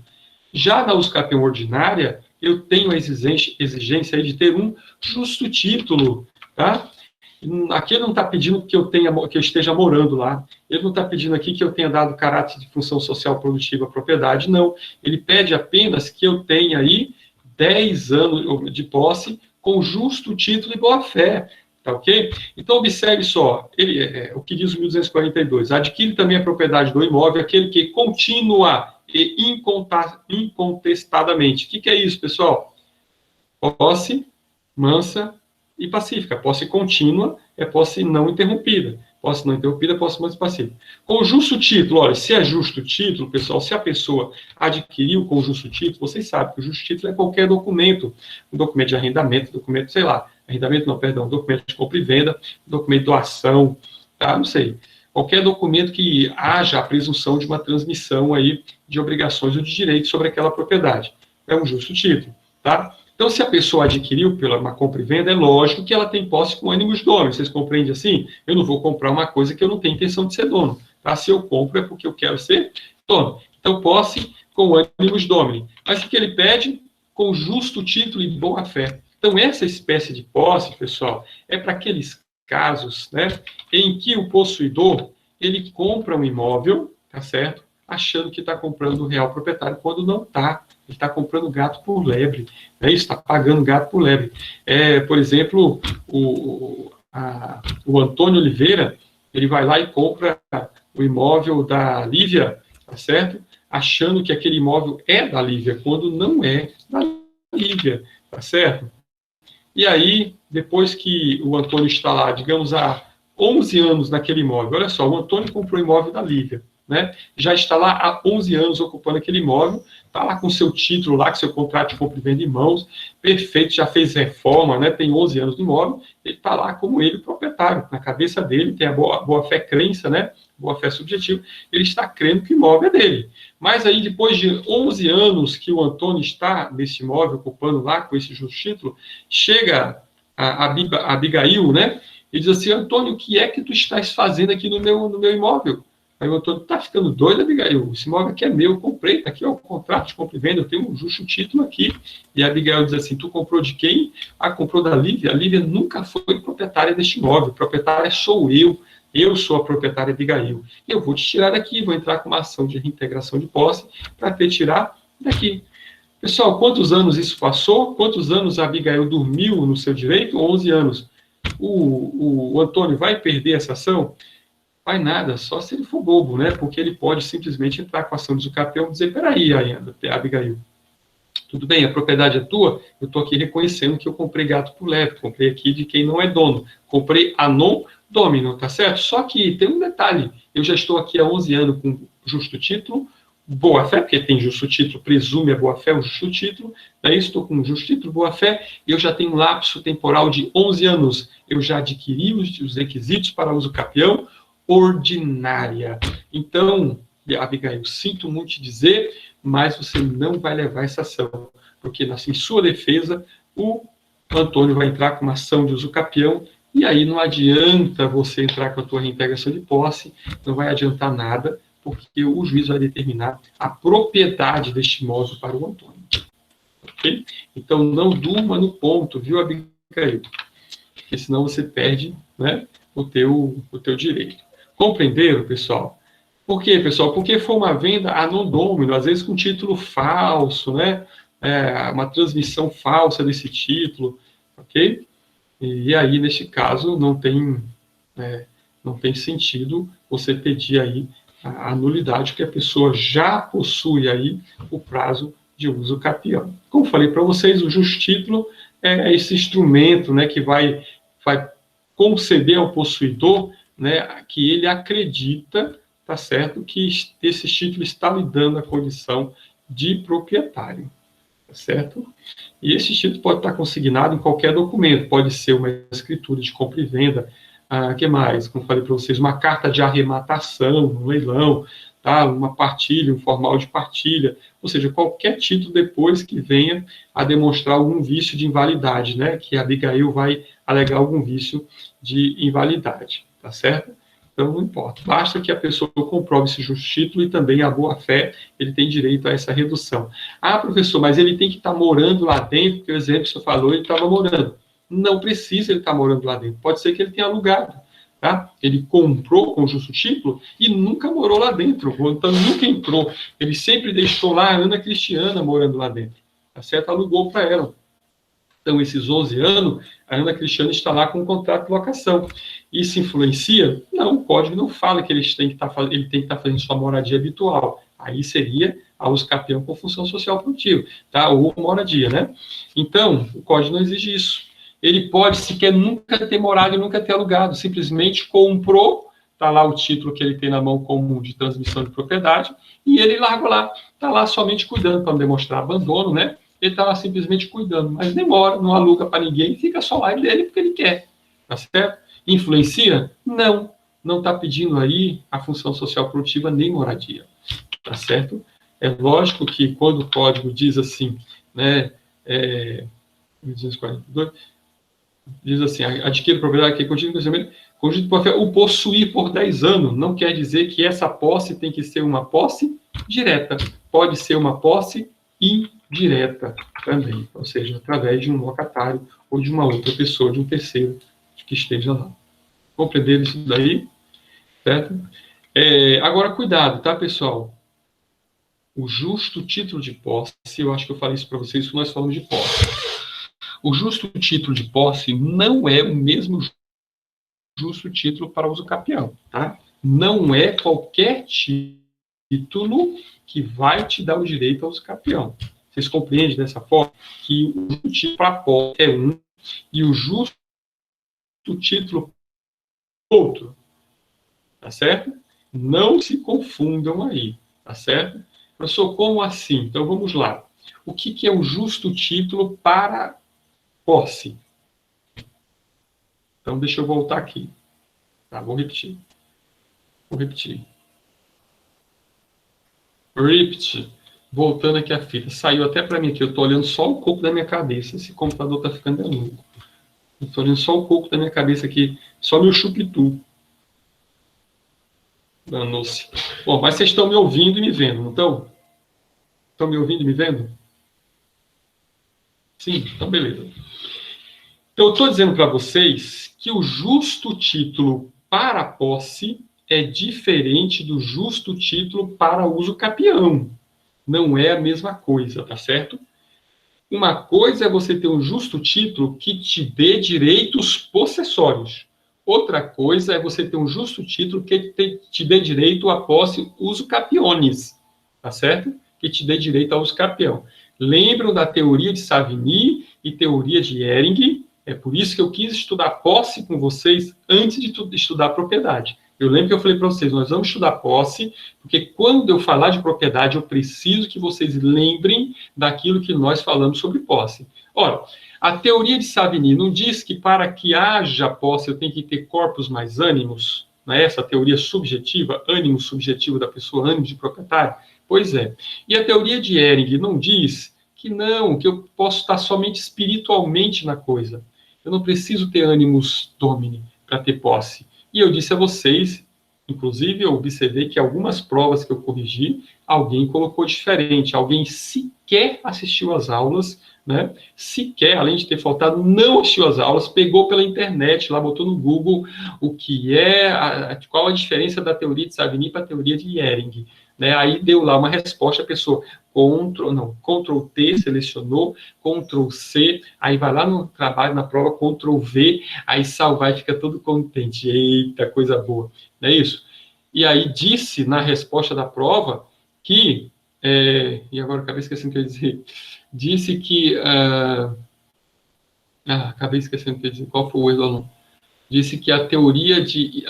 Já na usucapião ordinária, eu tenho a exigência aí de ter um justo título, tá? Aqui ele não está pedindo que eu esteja morando lá. Ele não está pedindo aqui que eu tenha dado caráter de função social produtiva à propriedade, não. Ele pede apenas que eu tenha aí 10 anos de posse com justo título e boa-fé, tá ok? Então, observe só, o que diz o 1242, adquire também a propriedade do imóvel aquele que continua e incontestadamente. O que é isso, pessoal? Posse mansa e pacífica. Posse contínua é posse não interrompida. Posse não interrompida, posse mansa e pacífica. Com justo título, olha, se é justo título, pessoal, se a pessoa adquiriu com justo título, vocês sabem que o justo título é qualquer documento. Um documento de arrendamento, documento, sei lá, documento de compra e venda, documento de doação, tá? Não sei. Qualquer documento que haja a presunção de uma transmissão aí de obrigações ou de direitos sobre aquela propriedade. É um justo título, tá? Então, se a pessoa adquiriu pela uma compra e venda, é lógico que ela tem posse com animus domini. Vocês compreendem assim? Eu não vou comprar uma coisa que eu não tenho intenção de ser dono. Tá? Se eu compro é porque eu quero ser dono. Então, posse com animus domini. Mas o que ele pede? Com justo título e boa fé. Então, essa espécie de posse, pessoal, é para aqueles casos, né, em que o possuidor, ele compra um imóvel, tá certo? Achando que está comprando o real proprietário, quando não está. Ele está comprando gato por lebre, né? Está pagando gato por lebre. Por exemplo, o Antônio Oliveira, ele vai lá e compra o imóvel da Lívia, tá certo? Achando que aquele imóvel é da Lívia, quando não é da Lívia, tá certo? E aí, depois que o Antônio está lá, digamos, há 11 anos naquele imóvel, olha só, o Antônio comprou o imóvel da Lívia, né? Já está lá há 11 anos ocupando aquele imóvel, está lá com seu título lá, com seu contrato de compra e venda em mãos, perfeito, já fez reforma, né? Tem 11 anos no imóvel, ele está lá como ele, proprietário. Na cabeça dele tem a boa-fé crença, né? Boa-fé subjetiva, ele está crendo que o imóvel é dele. Mas aí, depois de 11 anos que o Antônio está nesse imóvel, ocupando lá com esse justo título, chega a Abigail, né? E diz assim, Antônio, o que é que tu estás fazendo aqui no meu imóvel? Aí o Antônio, tá ficando doido, Abigail? Esse imóvel aqui é meu, eu comprei, tá aqui, ó, o contrato de compra e venda, eu tenho um justo título aqui. E a Abigail diz assim, tu comprou de quem? Ah, comprou da Lívia. A Lívia nunca foi proprietária deste imóvel, proprietária sou eu sou a proprietária Abigail. Eu vou te tirar daqui, vou entrar com uma ação de reintegração de posse para te tirar daqui. Pessoal, quantos anos isso passou? Quantos anos a Abigail dormiu no seu direito? 11 anos. O Antônio vai perder essa ação? Vai nada, só se ele for bobo, né? Porque ele pode simplesmente entrar com a ação de usucapião e dizer, peraí, Abigail, tudo bem, a propriedade é tua, eu estou aqui reconhecendo que eu comprei gato por lebre, comprei aqui de quem não é dono, comprei a non domino, tá certo? Só que tem um detalhe, eu já estou aqui há 11 anos com justo título, boa-fé, porque tem justo título, presume a boa-fé, um justo título, daí estou com justo título, boa-fé, e eu já tenho um lapso temporal de 11 anos, eu já adquiri os requisitos para uso capião ordinária. Então, Abigail, sinto muito te dizer, mas você não vai levar essa ação, porque em sua defesa, o Antônio vai entrar com uma ação de uso capião, e aí não adianta você entrar com a tua reintegração de posse, não vai adiantar nada, porque o juiz vai determinar a propriedade deste imóvel para o Antônio. Ok? Então, não durma no ponto, viu, Abigail? Porque senão você perde, né, o teu direito. Compreenderam, pessoal? Por quê, pessoal? Porque foi uma venda a non domino, às vezes com título falso, né? Uma transmissão falsa desse título, ok? E aí, neste caso, não tem sentido você pedir aí a nulidade, que a pessoa já possui aí o prazo de uso capião. Como falei para vocês, o justítulo é esse instrumento, né, que vai conceder ao possuidor, né, que ele acredita, tá certo, que esse título está lhe dando a condição de proprietário, tá certo? E esse título pode estar consignado em qualquer documento, pode ser uma escritura de compra e venda, que mais? Como falei para vocês, uma carta de arrematação, um leilão, tá? Uma partilha, um formal de partilha, ou seja, qualquer título depois que venha a demonstrar algum vício de invalidade, né? Que a Abigail vai alegar algum vício de invalidade, tá certo? Então, não importa. Basta que a pessoa comprove esse justo título e também a boa-fé, ele tem direito a essa redução. Ah, professor, mas ele tem que estar morando lá dentro, porque o exemplo que você falou, ele estava morando. Não precisa ele estar morando lá dentro. Pode ser que ele tenha alugado, tá? Ele comprou com justo título e nunca morou lá dentro. O Antônio nunca entrou. Ele sempre deixou lá a Ana Cristiana morando lá dentro. Tá certo? Alugou para ela. Então, esses 11 anos, a Ana Cristiana está lá com um contrato de locação. Isso influencia? Não, o código não fala que ele tem que estar fazendo sua moradia habitual. Aí seria a uso capião com função social produtiva, tá? Ou moradia, né? Então, o código não exige isso. Ele pode sequer nunca ter morado e nunca ter alugado, simplesmente comprou, está lá o título que ele tem na mão como de transmissão de propriedade, e ele larga lá, está lá somente cuidando, para não demonstrar abandono, né? Ele está lá simplesmente cuidando, mas demora, não aluga para ninguém, fica só lá dele porque ele quer, tá certo? Influencia? Não, não está pedindo aí a função social produtiva nem moradia, tá certo? É lógico que quando o código diz assim, né, 242, diz assim, adquire propriedade que contínuo conhecimento, conjunto de boa-fé, o possuir por 10 anos, não quer dizer que essa posse tem que ser uma posse direta, pode ser uma posse indireta também, ou seja, através de um locatário ou de uma outra pessoa, de um terceiro que esteja lá. Compreender isso daí? Certo? Agora, cuidado, tá, pessoal? O justo título de posse, eu acho que eu falei isso para vocês, que nós falamos de posse. O justo título de posse não é o mesmo justo título para uso capião, tá? Não é qualquer título que vai te dar o direito ao uso capião. Vocês compreendem dessa forma que o justo título para posse é um e o justo título outro, tá certo? Não se confundam aí, tá certo? Professor, como assim? Então vamos lá. O que é o justo título para posse? Então, deixa eu voltar aqui. Tá, vou repetir. Repeat. Voltando aqui a fita. Saiu até para mim aqui. Eu estou olhando só o coco da minha cabeça. Esse computador está ficando louco. Eu estou olhando só o coco da minha cabeça aqui. Só meu chupitu. Danou-se. Bom, mas vocês estão me ouvindo e me vendo, não estão? Estão me ouvindo e me vendo? Sim, então beleza. Então, eu estou dizendo para vocês que o justo título para posse é diferente do justo título para uso capião. Não é a mesma coisa, tá certo? Uma coisa é você ter um justo título que te dê direitos possessórios. Outra coisa é você ter um justo título que te dê direito à posse uso capiones, tá certo? Que te dê direito ao uso capião. Lembram da teoria de Savigny e teoria de Ehring? É por isso que eu quis estudar posse com vocês antes de estudar propriedade. Eu lembro que eu falei para vocês, nós vamos estudar posse, porque quando eu falar de propriedade, eu preciso que vocês lembrem daquilo que nós falamos sobre posse. Ora, a teoria de Savigny não diz que para que haja posse eu tenho que ter corpus mais ânimos? Não é essa a teoria subjetiva, ânimo subjetivo da pessoa, ânimo de proprietário? Pois é. E a teoria de Ehring não diz que não, que eu posso estar somente espiritualmente na coisa. Eu não preciso ter ânimos domini para ter posse. E eu disse a vocês, inclusive eu observei que algumas provas que eu corrigi, alguém colocou diferente, alguém sequer assistiu às aulas, né? Sequer, além de ter faltado, não assistiu às aulas, pegou pela internet, lá botou no Google o que é, qual a diferença da teoria de Savigny para a teoria de Ehring. Né? Aí deu lá uma resposta, a pessoa Ctrl T, selecionou, Ctrl C, aí vai lá no trabalho, na prova, Ctrl V, aí salvar e fica todo contente. Eita, coisa boa. Não é isso? E aí disse na resposta da prova que, e agora acabei esquecendo o que eu ia dizer, disse que, acabei esquecendo o que eu ia dizer, qual foi o erro ou não? Disse que a teoria de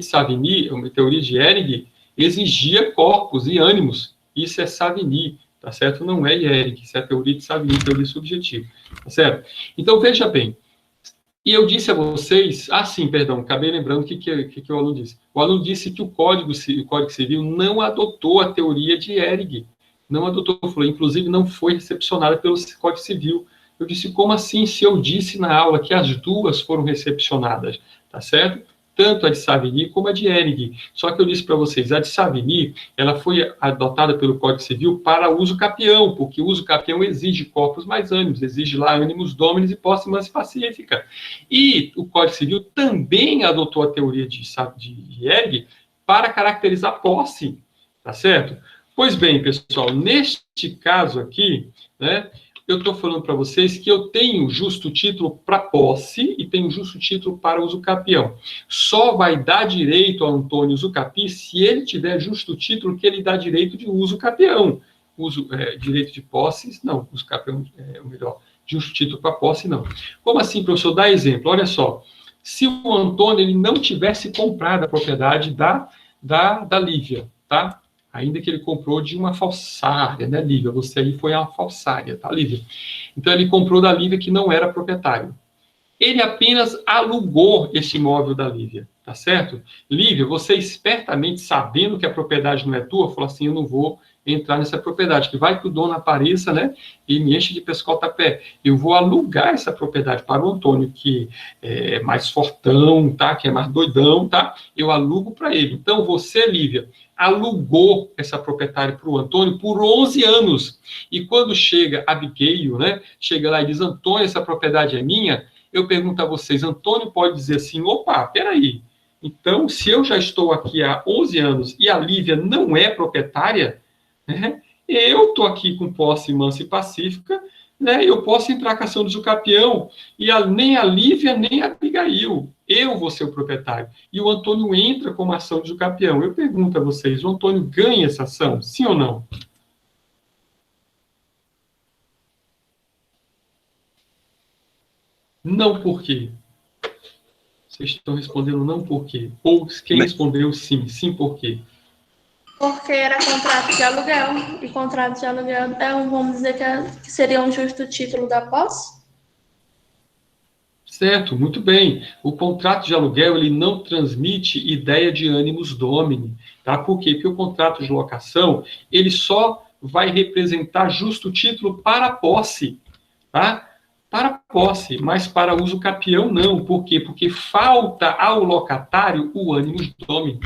Savigny, a teoria de Ehring, exigia corpos e ânimos. Isso é Savigny, tá certo? Não é Ehring, isso é a teoria de Savigny, teoria subjetiva, tá certo? Então, veja bem, e eu disse a vocês, acabei lembrando o que o aluno disse. O aluno disse que o Código Civil não adotou a teoria de Ehring, não adotou, falou, inclusive não foi recepcionada pelo Código Civil. Eu disse, como assim, se eu disse na aula que as duas foram recepcionadas, tá certo? Tanto a de Savigny como a de Ehring. Só que eu disse para vocês, a de Savigny, ela foi adotada pelo Código Civil para uso capião, porque o uso capião exige corpos mais ânimos, exige lá ânimos dominis e posse mansa e pacífica. E o Código Civil também adotou a teoria de Ehring para caracterizar posse, tá certo? Pois bem, pessoal, neste caso aqui, né, eu estou falando para vocês que eu tenho justo título para posse e tenho justo título para uso capião. Só vai dar direito ao Antônio Usucapi se ele tiver justo título que ele dá direito de uso capião. Direito de posse, não. Uso capião é o melhor. Justo título para posse, não. Como assim, professor? Dá exemplo. Olha só. Se o Antônio ele não tivesse comprado a propriedade da Lívia, tá? Ainda que ele comprou de uma falsária, né, Lívia? Você aí foi uma falsária, tá, Lívia? Então, ele comprou da Lívia que não era proprietário. Ele apenas alugou esse imóvel da Lívia, tá certo? Lívia, você espertamente, sabendo que a propriedade não é tua, falou assim, eu não vou entrar nessa propriedade, que vai que o dono apareça, né, e me enche de pescotapé. Eu vou alugar essa propriedade para o Antônio, que é mais fortão, tá, que é mais doidão, tá? Eu alugo para ele. Então, você, Lívia, alugou essa propriedade para o Antônio por 11 anos. E quando chega Abigail, né, chega lá e diz, Antônio, essa propriedade é minha, eu pergunto a vocês, Antônio pode dizer assim, opa, peraí, então, se eu já estou aqui há 11 anos e a Lívia não é proprietária, né, eu estou aqui com posse mansa e pacífica, né, eu posso entrar com ação de usucapião, e nem a Lívia, nem a Abigail, eu vou ser o proprietário. E o Antônio entra com uma ação de usucapião. Eu pergunto a vocês, o Antônio ganha essa ação, sim ou não? Não por quê? Vocês estão respondendo não por quê? Ou quem respondeu sim, sim por quê? Porque era contrato de aluguel. E contrato de aluguel, vamos dizer que seria um justo título da posse? Certo, muito bem. O contrato de aluguel, ele não transmite ideia de animus domini, tá? Por quê? Porque o contrato de locação, ele só vai representar justo título para a posse, tá? Para a posse, mas para uso capião não. Por quê? Porque falta ao locatário o animus domini.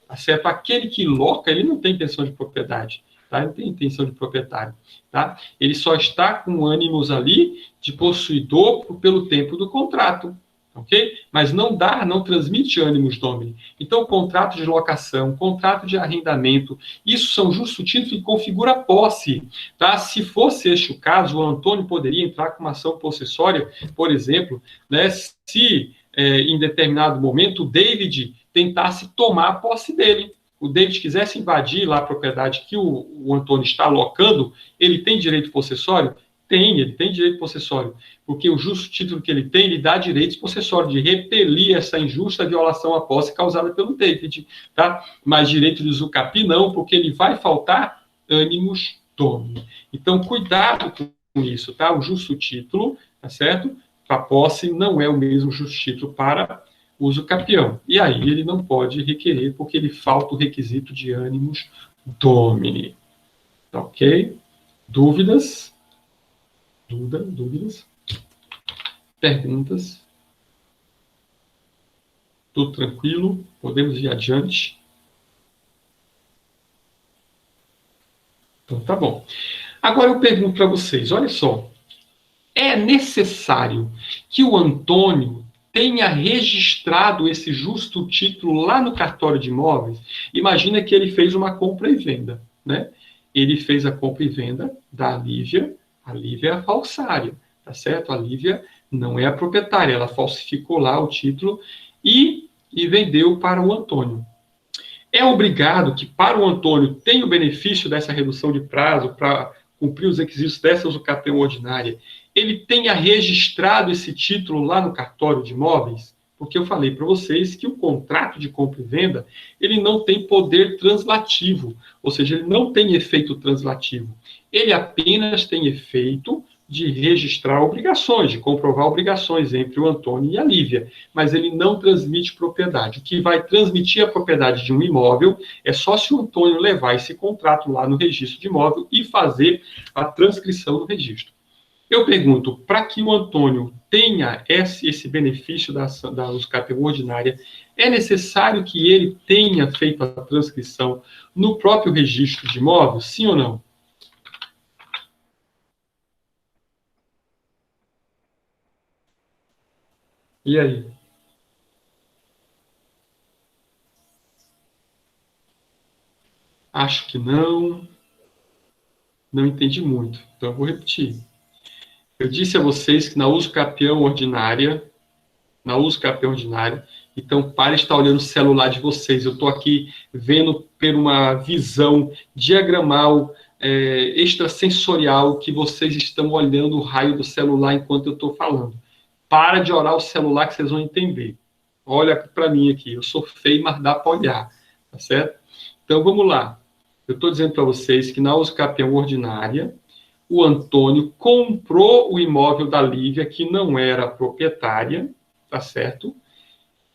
Tá certo? Aquele que loca, ele não tem intenção de propriedade, tá? Ele não tem intenção de proprietário, tá? Ele só está com ânimos ali de possuidor pelo tempo do contrato, ok? Mas não transmite ânimos domini. Então, contrato de locação, contrato de arrendamento, isso são justo título e configura posse, tá? Se fosse este o caso, o Antônio poderia entrar com uma ação possessória, por exemplo, né? Se em determinado momento o David tentasse tomar a posse dele. O David quisesse invadir lá a propriedade que o Antônio está alocando, ele tem direito possessório? Tem, ele tem direito possessório, porque o justo título que ele tem, lhe dá direitos possessórios de repelir essa injusta violação à posse causada pelo David, tá? Mas direito de usucapi não, porque ele vai faltar ânimos domini. Então, cuidado com isso, tá? O justo título, tá certo? A posse não é o mesmo justo título para uso capião. E aí ele não pode requerer, porque ele falta o requisito de ânimos domini. Tá ok? Dúvidas? Dúvidas? Perguntas? Tudo tranquilo? Podemos ir adiante? Então tá bom. Agora eu pergunto para vocês, olha só. É necessário que o Antônio tenha registrado esse justo título lá no cartório de imóveis? Imagina que ele fez uma compra e venda, né? Ele fez a compra e venda da Lívia. A Lívia é a falsária, tá certo? A Lívia não é a proprietária, ela falsificou lá o título e vendeu para o Antônio. É obrigado que para o Antônio tenha o benefício dessa redução de prazo para cumprir os requisitos dessa usucapião ordinária, ele tenha registrado esse título lá no cartório de imóveis? Porque eu falei para vocês que o contrato de compra e venda, ele não tem poder translativo, ou seja, ele não tem efeito translativo. Ele apenas tem efeito de registrar obrigações, de comprovar obrigações entre o Antônio e a Lívia, mas ele não transmite propriedade. O que vai transmitir a propriedade de um imóvel é só se o Antônio levar esse contrato lá no registro de imóvel e fazer a transcrição do registro. Eu pergunto, para que o Antônio tenha esse benefício da usucapião ordinária, é necessário que ele tenha feito a transcrição no próprio registro de imóvel, sim ou não? E aí? Acho que não. Não entendi muito. Então eu vou repetir. Eu disse a vocês que na usucapião ordinária, então pare de estar olhando o celular de vocês. Eu estou aqui vendo por uma visão diagramal, extrasensorial, que vocês estão olhando o raio do celular enquanto eu estou falando. Para de olhar o celular que vocês vão entender. Olha para mim aqui, eu sou feio, mas dá para olhar, tá certo? Então vamos lá. Eu estou dizendo para vocês que na usucapião ordinária, o Antônio comprou o imóvel da Lívia, que não era proprietária, tá certo?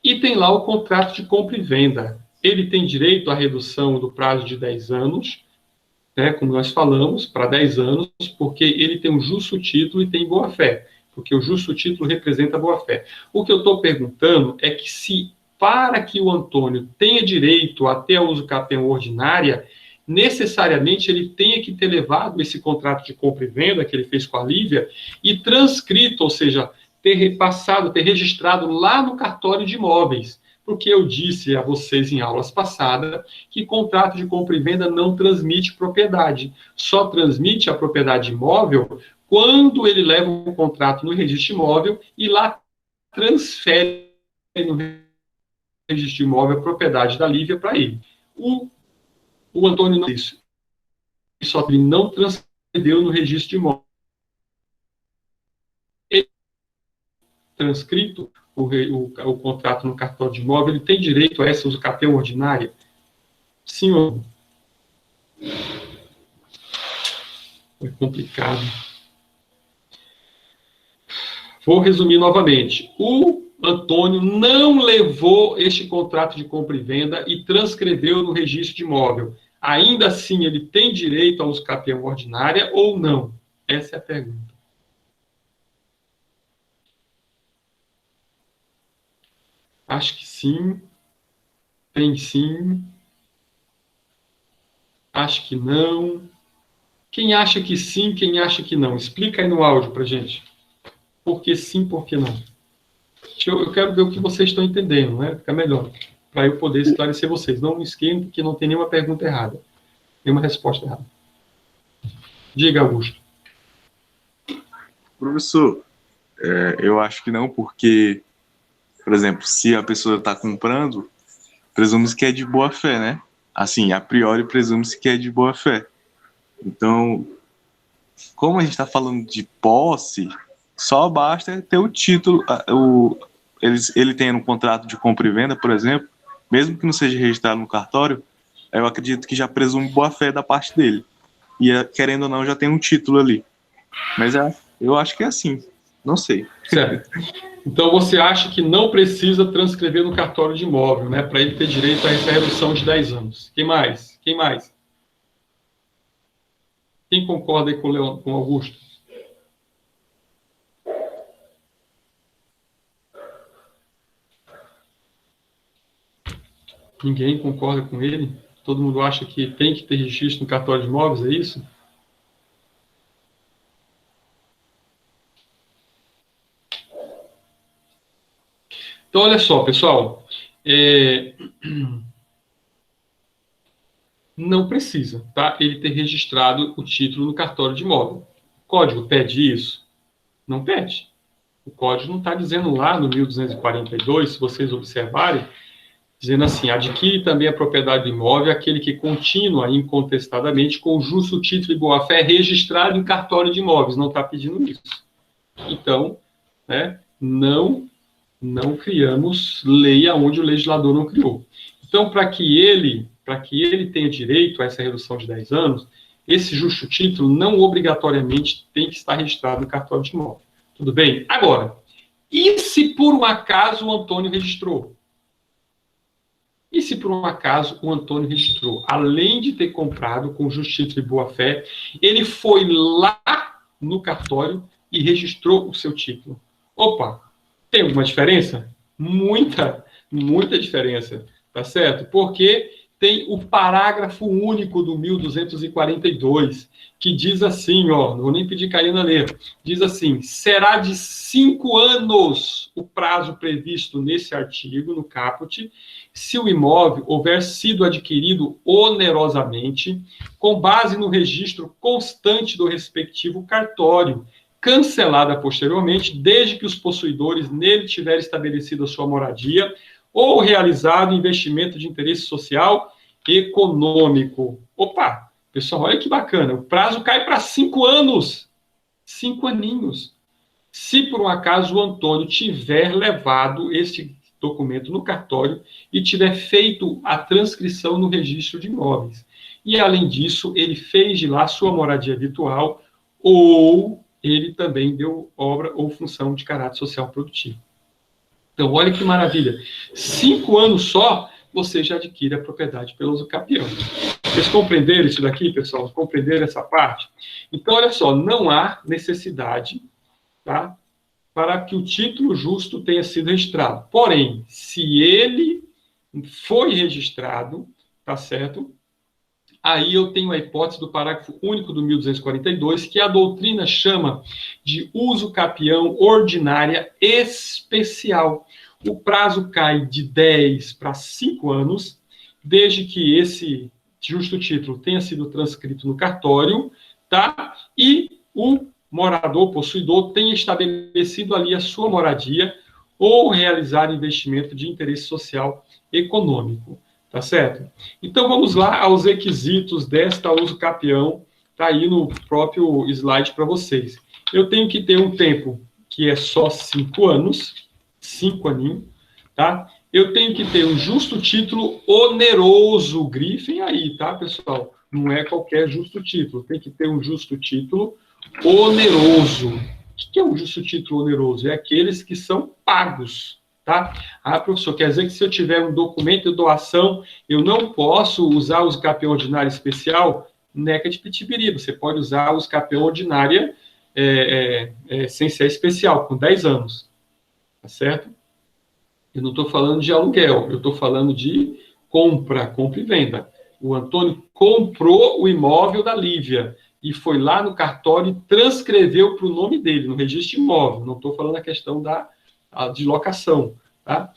E tem lá o contrato de compra e venda. Ele tem direito à redução do prazo de 10 anos, né, como nós falamos, para 10 anos, porque ele tem um justo título e tem boa-fé, porque o justo título representa a boa-fé. O que eu estou perguntando é que se, para que o Antônio tenha direito a ter a usucapião ordinária, necessariamente ele tenha que ter levado esse contrato de compra e venda que ele fez com a Lívia e transcrito, ou seja, ter repassado, ter registrado lá no cartório de imóveis. Porque eu disse a vocês em aulas passadas que contrato de compra e venda não transmite propriedade. Só transmite a propriedade imóvel quando ele leva o contrato no registro imóvel e lá transfere no registro imóvel a propriedade da Lívia para ele. O Antônio não fez isso. Só que ele não transcreveu no registro de imóvel. Ele, transcrito o contrato no cartório de imóvel, ele tem direito a essa usucapião ordinária? Sim ou não? É complicado. Vou resumir novamente. O Antônio não levou este contrato de compra e venda e transcreveu no registro de imóvel. Ainda assim, ele tem direito à usucapião ordinária ou não? Essa é a pergunta. Acho que sim. Tem sim. Acho que não. Quem acha que sim, quem acha que não? Explica aí no áudio pra gente. Por que sim, por que não? Eu quero ver o que vocês estão entendendo, né? Fica melhor. Para eu poder esclarecer vocês. Não esquentem que não tem nenhuma pergunta errada. Nenhuma resposta errada. Diga, Augusto. Professor, eu acho que não, porque, por exemplo, se a pessoa está comprando, presume-se que é de boa fé, né? Assim, a priori, presume-se que é de boa fé. Então, como a gente está falando de posse, só basta ter o título, ele tem um contrato de compra e venda, por exemplo, mesmo que não seja registrado no cartório, eu acredito que já presume boa fé da parte dele. E, querendo ou não, já tem um título ali. Mas eu acho que é assim. Não sei. Certo. Então, você acha que não precisa transcrever no cartório de imóvel, né? Para ele ter direito a essa redução de 10 anos. Quem mais? Quem mais? Quem concorda aí com o Augusto? Ninguém concorda com ele? Todo mundo acha que tem que ter registro no cartório de imóveis, é isso? Então, olha só, pessoal. Não precisa, tá? Ele ter registrado o título no cartório de imóvel. O código pede isso? Não pede. O código não está dizendo lá no 1242, se vocês observarem, dizendo assim, adquire também a propriedade do imóvel aquele que continua incontestadamente com justo título e boa-fé registrado em cartório de imóveis. Não está pedindo isso. Então, né, não criamos lei aonde o legislador não criou. Então, para que ele tenha direito a essa redução de 10 anos, esse justo título não obrigatoriamente tem que estar registrado no cartório de imóvel. Tudo bem? Agora, e se por um acaso o Antônio registrou? E se por um acaso o Antônio registrou? Além de ter comprado com justo título e boa-fé, ele foi lá no cartório e registrou o seu título. Opa! Tem alguma diferença? Muita diferença, tá certo? Porque tem o parágrafo único do 1242, que diz assim, ó, não vou nem pedir Karina ler, diz assim, será de 5 anos o prazo previsto nesse artigo, no caput, se o imóvel houver sido adquirido onerosamente, com base no registro constante do respectivo cartório, cancelada posteriormente, desde que os possuidores nele tiverem estabelecido a sua moradia ou realizado investimento de interesse social e econômico. Opa, pessoal, olha que bacana, o prazo cai para 5 anos. 5 aninhos. Se por um acaso o Antônio tiver levado esse documento no cartório e tiver feito a transcrição no registro de imóveis. E, além disso, ele fez de lá sua moradia habitual ou ele também deu obra ou função de caráter social produtivo. Então, olha que maravilha. 5 anos só, você já adquire a propriedade pelo usucapião. Vocês compreenderam isso daqui, pessoal? Compreenderam essa parte? Então, olha só, não há necessidade, tá, para que o título justo tenha sido registrado. Porém, se ele foi registrado, tá certo? Aí eu tenho a hipótese do parágrafo único do 1242, que a doutrina chama de uso capião ordinária especial. O prazo cai de 10 para 5 anos, desde que esse justo título tenha sido transcrito no cartório, tá? E o morador, possuidor, tenha estabelecido ali a sua moradia ou realizar investimento de interesse social econômico. Tá certo? Então, vamos lá aos requisitos desta uso capião. Está aí no próprio slide para vocês. Eu tenho que ter um tempo que é só 5 anos, 5 aninhos, tá? Eu tenho que ter um justo título oneroso, grifem aí, tá, pessoal? Não é qualquer justo título, tem que ter um justo título oneroso. O que é um justo título oneroso? É aqueles que são pagos. Tá? Ah, professor, quer dizer que se eu tiver um documento de doação, eu não posso usar o usucapião ordinária especial? Neca de pitibiriba. Você pode usar o usucapião ordinária sem ser especial, com 10 anos. Tá certo? Eu não estou falando de aluguel, eu estou falando de compra e venda. O Antônio comprou o imóvel da Lívia e foi lá no cartório e transcreveu para o nome dele, no registro de imóvel. Não estou falando a questão de locação, tá?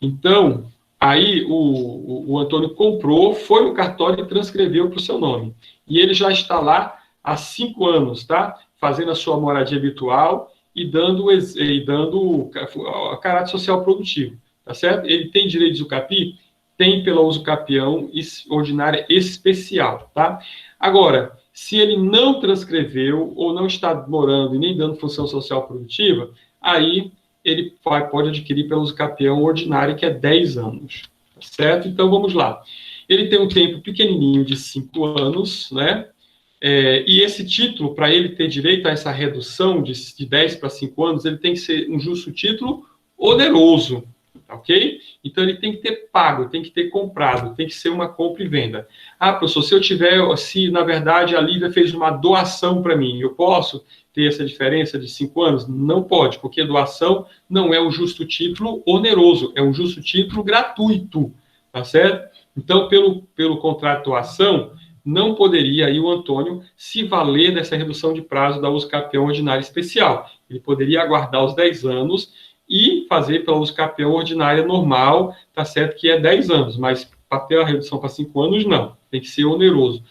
Então, aí o Antônio comprou, foi no cartório e transcreveu para o seu nome. E ele já está lá há 5 anos, tá? Fazendo a sua moradia habitual e dando caráter social produtivo, tá certo? Ele tem direito de usucapi? Tem pela usucapião ordinária especial, tá? Agora, se ele não transcreveu ou não está morando e nem dando função social produtiva, aí ele pode adquirir pela usucapião ordinária, que é 10 anos, tá certo? Então, vamos lá. Ele tem um tempo pequenininho de 5 anos, né? E esse título, para ele ter direito a essa redução de 10 para 5 anos, ele tem que ser um justo título oneroso, ok? Então, ele tem que ter pago, tem que ter comprado, tem que ser uma compra e venda. Ah, professor, se na verdade a Lívia fez uma doação para mim, eu posso ter essa diferença de 5 anos? Não pode, porque doação não é um justo título oneroso, é um justo título gratuito, tá certo? Então, pelo contrato de doação, não poderia aí o Antônio se valer dessa redução de prazo da usucapião ordinária especial. Ele poderia aguardar os 10 anos e fazer pela usucapião ordinária normal, tá certo, que é 10 anos, mas para ter a redução para 5 anos, não, tem que ser oneroso.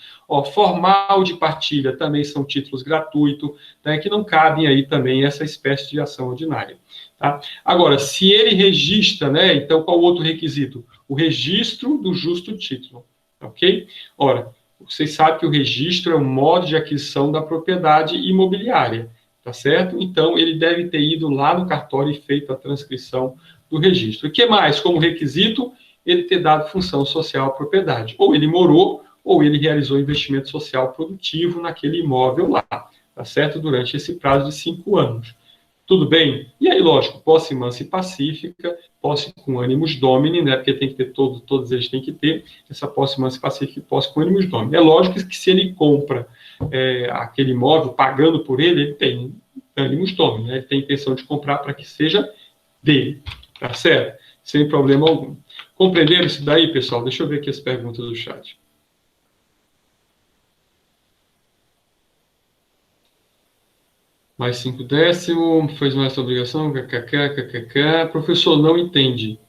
Formal de partilha também são títulos gratuitos, né, que não cabem aí também essa espécie de ação ordinária. Tá? Agora, se ele registra, né, então qual o outro requisito? O registro do justo título, ok? Ora, vocês sabem que o registro é um modo de aquisição da propriedade imobiliária, tá certo? Então, ele deve ter ido lá no cartório e feito a transcrição do registro. O que mais? Como requisito, ele ter dado função social à propriedade. Ou ele morou, ou ele realizou investimento social produtivo naquele imóvel lá, tá certo? Durante esse prazo de 5 anos. Tudo bem? E aí, lógico, posse mansa e pacífica, posse com ânimos domini, né? Porque tem que ter todos eles têm que ter essa posse mansa e pacífica e posse com ânimos domini. É lógico que se ele compra aquele imóvel pagando por ele, ele tem ânimos domini, né? Ele tem intenção de comprar para que seja dele, tá certo? Sem problema algum. Compreenderam isso daí, pessoal? Deixa eu ver aqui as perguntas do chat. Mais 5 décimos, fez mais essa obrigação, kkk. Professor, não entende.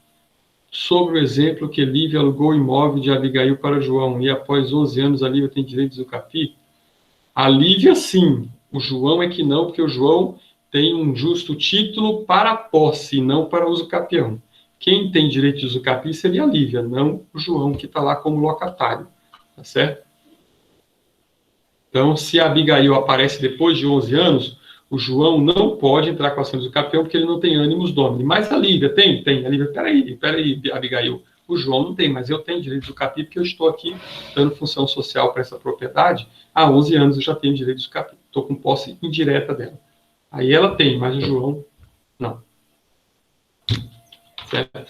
Sobre o exemplo que Lívia alugou o imóvel de Abigail para João, e após 11 anos a Lívia tem direito de usucapi? A Lívia, sim. O João é que não, porque o João tem um justo título para posse, não para usucapião. Quem tem direito de usucapi seria a Lívia, não o João, que está lá como locatário. Tá certo? Então, se a Abigail aparece depois de 11 anos, o João não pode entrar com a ação de usucapião porque ele não tem ânimos domini. Mas a Lívia tem? Tem. A Lívia, peraí, Abigail. O João não tem, mas eu tenho direito de usucapi porque eu estou aqui dando função social para essa propriedade. Há 11 anos eu já tenho direito de usucapi. Estou com posse indireta dela. Aí ela tem, mas o João não. Certo?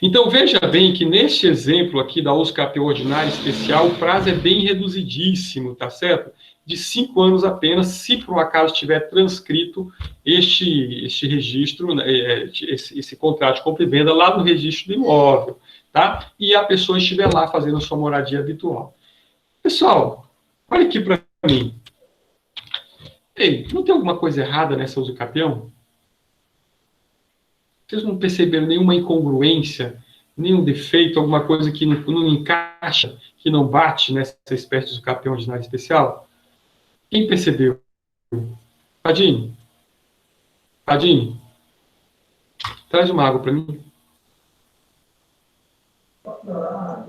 Então, veja bem que neste exemplo aqui da usucapião ordinária especial, o prazo é bem reduzidíssimo, tá certo? De 5 anos apenas, se por um acaso tiver transcrito este registro, né, esse contrato de compra e venda lá no registro do imóvel, tá? E a pessoa estiver lá fazendo a sua moradia habitual. Pessoal, olha aqui para mim. Ei, não tem alguma coisa errada nessa usucapião? Vocês não perceberam nenhuma incongruência, nenhum defeito, alguma coisa que não encaixa, que não bate nessa espécie de usucapião ordinário especial? Quem percebeu? Padinho? Padinho? Traz uma água para mim.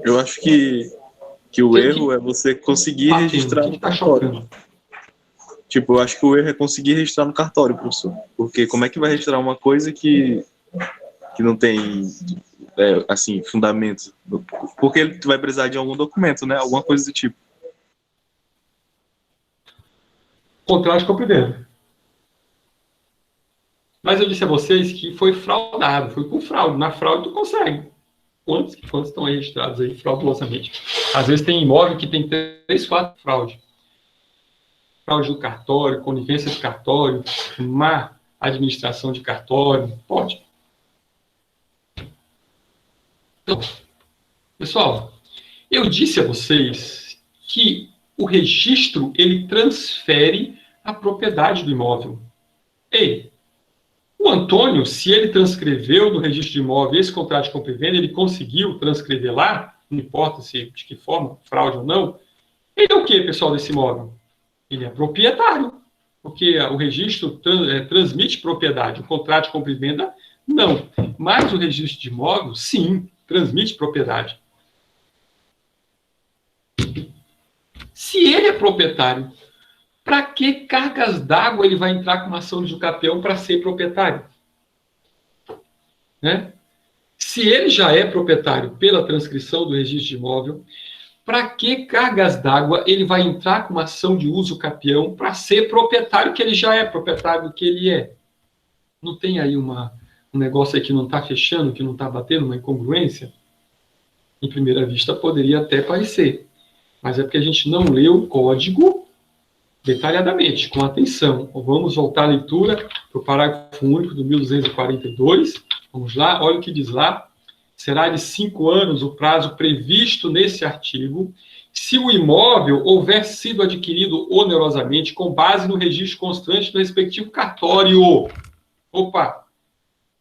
Eu acho que o erro é você conseguir registrar no cartório. Tipo, eu acho que o erro é conseguir registrar no cartório, professor. Porque como é que vai registrar uma coisa que não tem, assim, fundamento? Porque ele vai precisar de algum documento, né? Alguma coisa do tipo. Contrato de compra e venda. Mas eu disse a vocês que foi fraudado, foi com fraude. Na fraude tu consegue. Quantos estão aí registrados aí fraudulosamente? Às vezes tem imóvel que tem 3, 4 fraude. Fraude do cartório, conivência de cartório, má administração de cartório. Pode. Então, pessoal, eu disse a vocês que o registro, ele transfere a propriedade do imóvel. Ei, o Antônio, se ele transcreveu no registro de imóvel esse contrato de compra e venda, ele conseguiu transcrever lá, não importa se de que forma, fraude ou não, ele é o que, pessoal, desse imóvel? Ele é proprietário, porque o registro transmite propriedade, o contrato de compra e venda, não. Mas o registro de imóvel, sim, transmite propriedade. Se ele é proprietário, para que cargas d'água ele vai entrar com uma ação de usucapião para ser proprietário? Né? Se ele já é proprietário pela transcrição do registro de imóvel, para que cargas d'água ele vai entrar com uma ação de uso capião para ser proprietário que ele já é, proprietário do que ele é? Não tem aí um negócio aí que não está fechando, que não está batendo, uma incongruência? Em primeira vista poderia até parecer, mas é porque a gente não leu o código detalhadamente, com atenção. Vamos voltar à leitura para o parágrafo único do 1242. Vamos lá, olha o que diz lá. Será de 5 anos o prazo previsto nesse artigo, se o imóvel houver sido adquirido onerosamente com base no registro constante do respectivo cartório. Opa!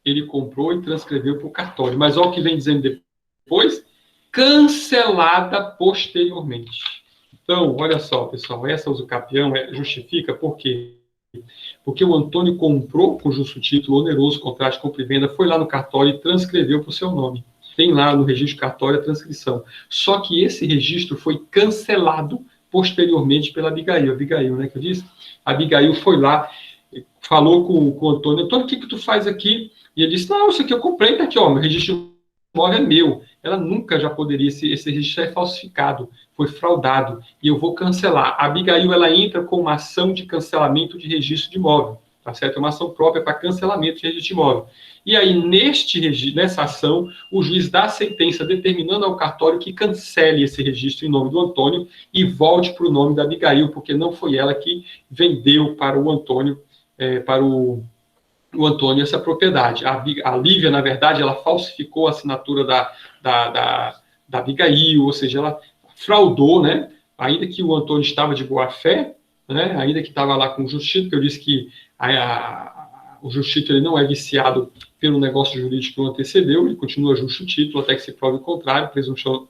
Ele comprou e transcreveu para o cartório. Mas olha o que vem dizendo depois. Cancelada posteriormente. Então, olha só, pessoal, essa usucapião justifica por quê? Porque o Antônio comprou com justo título oneroso contrato de compra e venda, foi lá no cartório e transcreveu para o seu nome. Tem lá no registro cartório a transcrição. Só que esse registro foi cancelado posteriormente pela Abigail. Abigail, né, que eu disse? A Abigail foi lá, falou com o Antônio, Antônio, o que tu faz aqui? E ele disse, não, isso aqui eu comprei, tá aqui, ó, meu registro imóvel é meu. Ela nunca já poderia, esse registro é falsificado, foi fraudado, e eu vou cancelar. A Abigail, ela entra com uma ação de cancelamento de registro de imóvel, tá certo? É uma ação própria para cancelamento de registro de imóvel. E aí, nessa ação, o juiz dá a sentença determinando ao cartório que cancele esse registro em nome do Antônio e volte para o nome da Abigail, porque não foi ela que vendeu para o Antônio, o Antônio essa propriedade. A Lívia, na verdade, ela falsificou a assinatura da Abigail, ou seja, ela fraudou, né? Ainda que o Antônio estava de boa fé, né? Ainda que estava lá com o justiça, porque eu disse que o justiça ele não é viciado pelo negócio jurídico que o antecedeu, ele continua justo título até que se prove o contrário,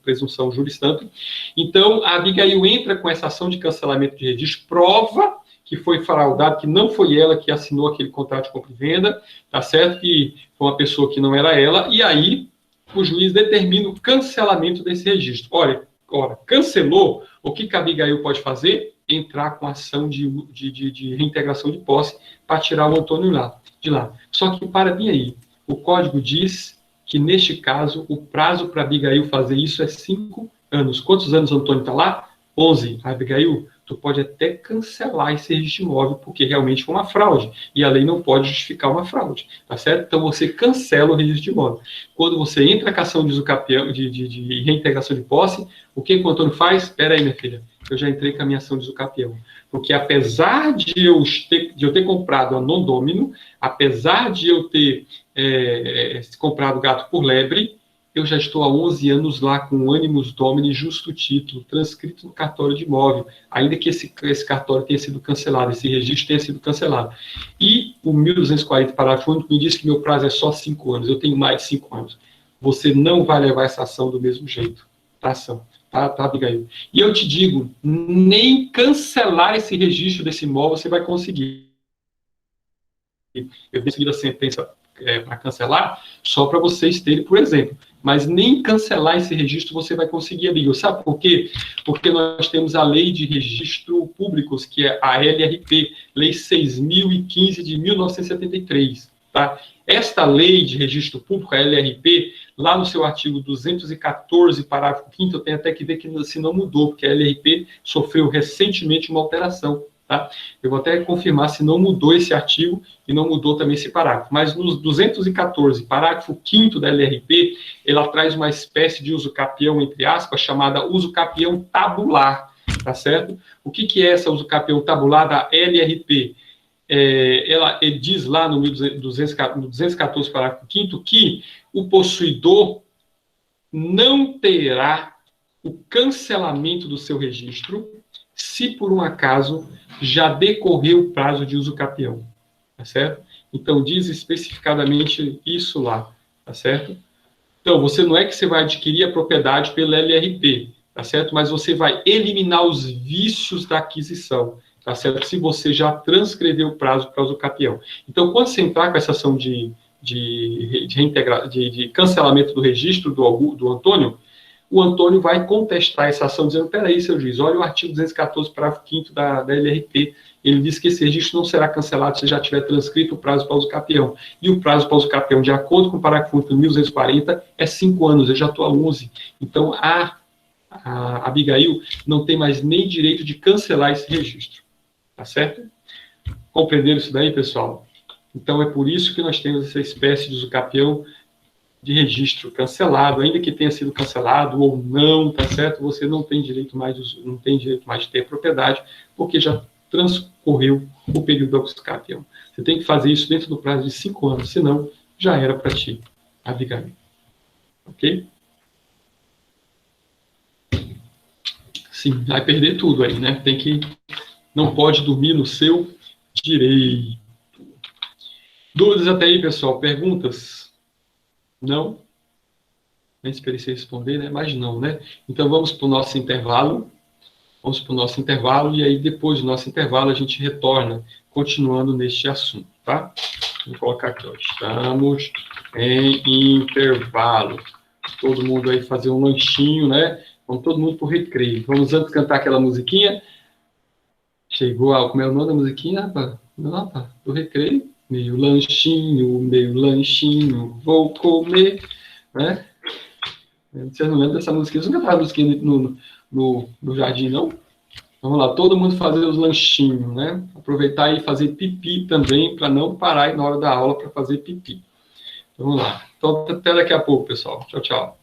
presunção juris tanto. Então, a Abigail entra com essa ação de cancelamento de registro, prova que foi fraudado, que não foi ela que assinou aquele contrato de compra e venda, tá certo? Que foi uma pessoa que não era ela, e aí o juiz determina o cancelamento desse registro. Ora, cancelou, o que a Abigail pode fazer? Entrar com ação de reintegração de posse para tirar o Antônio de lá. Só que, para bem aí, o código diz que, neste caso, o prazo para a Abigail fazer isso é 5 anos. Quantos anos o Antônio está lá? 11. A Abigail, tu pode até cancelar esse registro imóvel, porque realmente foi uma fraude, e a lei não pode justificar uma fraude, tá certo? Então, você cancela o registro de imóvel. Quando você entra com a ação de usucapião, de reintegração de posse, o que o Antônio faz? Espera aí, minha filha, eu já entrei com a minha ação de usucapião, porque apesar de eu ter comprado a non domino, apesar de eu ter comprado gato por lebre, eu já estou há 11 anos lá com o Animus Domini justo título, transcrito no cartório de imóvel, ainda que esse cartório tenha sido cancelado, esse registro tenha sido cancelado. E o 1240, parágrafo único, me diz que meu prazo é só 5 anos, eu tenho mais de 5 anos. Você não vai levar essa ação do mesmo jeito, tá, ação? Tá, Abigail? E eu te digo, nem cancelar esse registro desse imóvel você vai conseguir. Eu decidi a sentença para cancelar, só para vocês terem, por exemplo. Mas nem cancelar esse registro você vai conseguir, Abigail. Sabe por quê? Porque nós temos a Lei de Registro Públicos, que é a LRP, Lei 6.015 de 1973. Tá? Esta Lei de Registro Público, a LRP, lá no seu artigo 214, parágrafo 5º, eu tenho até que ver que se não mudou, porque a LRP sofreu recentemente uma alteração. Tá? Eu vou até confirmar se não mudou esse artigo e não mudou também esse parágrafo. Mas no 214, parágrafo 5º da LRP, ela traz uma espécie de usucapião, entre aspas, chamada usucapião tabular, tá certo? O que é essa usucapião tabular da LRP? Ele diz lá no 214, parágrafo 5º, que o possuidor não terá o cancelamento do seu registro se por um acaso já decorreu o prazo de uso capião, tá certo? Então, diz especificadamente isso lá, tá certo? Então, você não é que você vai adquirir a propriedade pelo LRP, tá certo? Mas você vai eliminar os vícios da aquisição, tá certo? Se você já transcreveu o prazo para uso capião. Então, quando você entrar com essa ação de cancelamento do registro do Antônio, o Antônio vai contestar essa ação dizendo, peraí, seu juiz, olha o artigo 214, parágrafo 5º da LRP, ele diz que esse registro não será cancelado se já tiver transcrito o prazo para uso capião. E o prazo para uso capião, de acordo com o parágrafo 8 do 1240, é 5 anos, eu já estou a 11. Então, a Abigail não tem mais nem direito de cancelar esse registro. Tá certo? Compreenderam isso daí, pessoal? Então, é por isso que nós temos essa espécie de uso capião de registro cancelado, ainda que tenha sido cancelado ou não, tá certo? Você não tem direito mais de ter propriedade, porque já transcorreu o período do uso capião. Você tem que fazer isso dentro do prazo de 5 anos, senão já era para ti, Abigail. Ok? Sim, vai perder tudo aí, né? Não pode dormir no seu direito. Dúvidas até aí, pessoal? Perguntas? Não? Nem esperei você responder, né? Mas não, né? Então vamos para o nosso intervalo. Vamos para o nosso intervalo e aí depois do nosso intervalo a gente retorna, continuando neste assunto, tá? Vou colocar aqui, ó. Estamos em intervalo. Todo mundo aí fazer um lanchinho, né? Vamos todo mundo pro recreio. Vamos antes cantar aquela musiquinha. Chegou a... Como é o nome da musiquinha, rapaz? Não, rapaz. Do recreio. Meu lanchinho, vou comer. Né? Vocês não lembram dessa musiquinha? Vocês não cantaram a musiquinha no jardim, não? Vamos lá, todo mundo fazer os lanchinhos, né? Aproveitar e fazer pipi também, para não parar aí na hora da aula para fazer pipi. Vamos lá. Então, até daqui a pouco, pessoal. Tchau, tchau.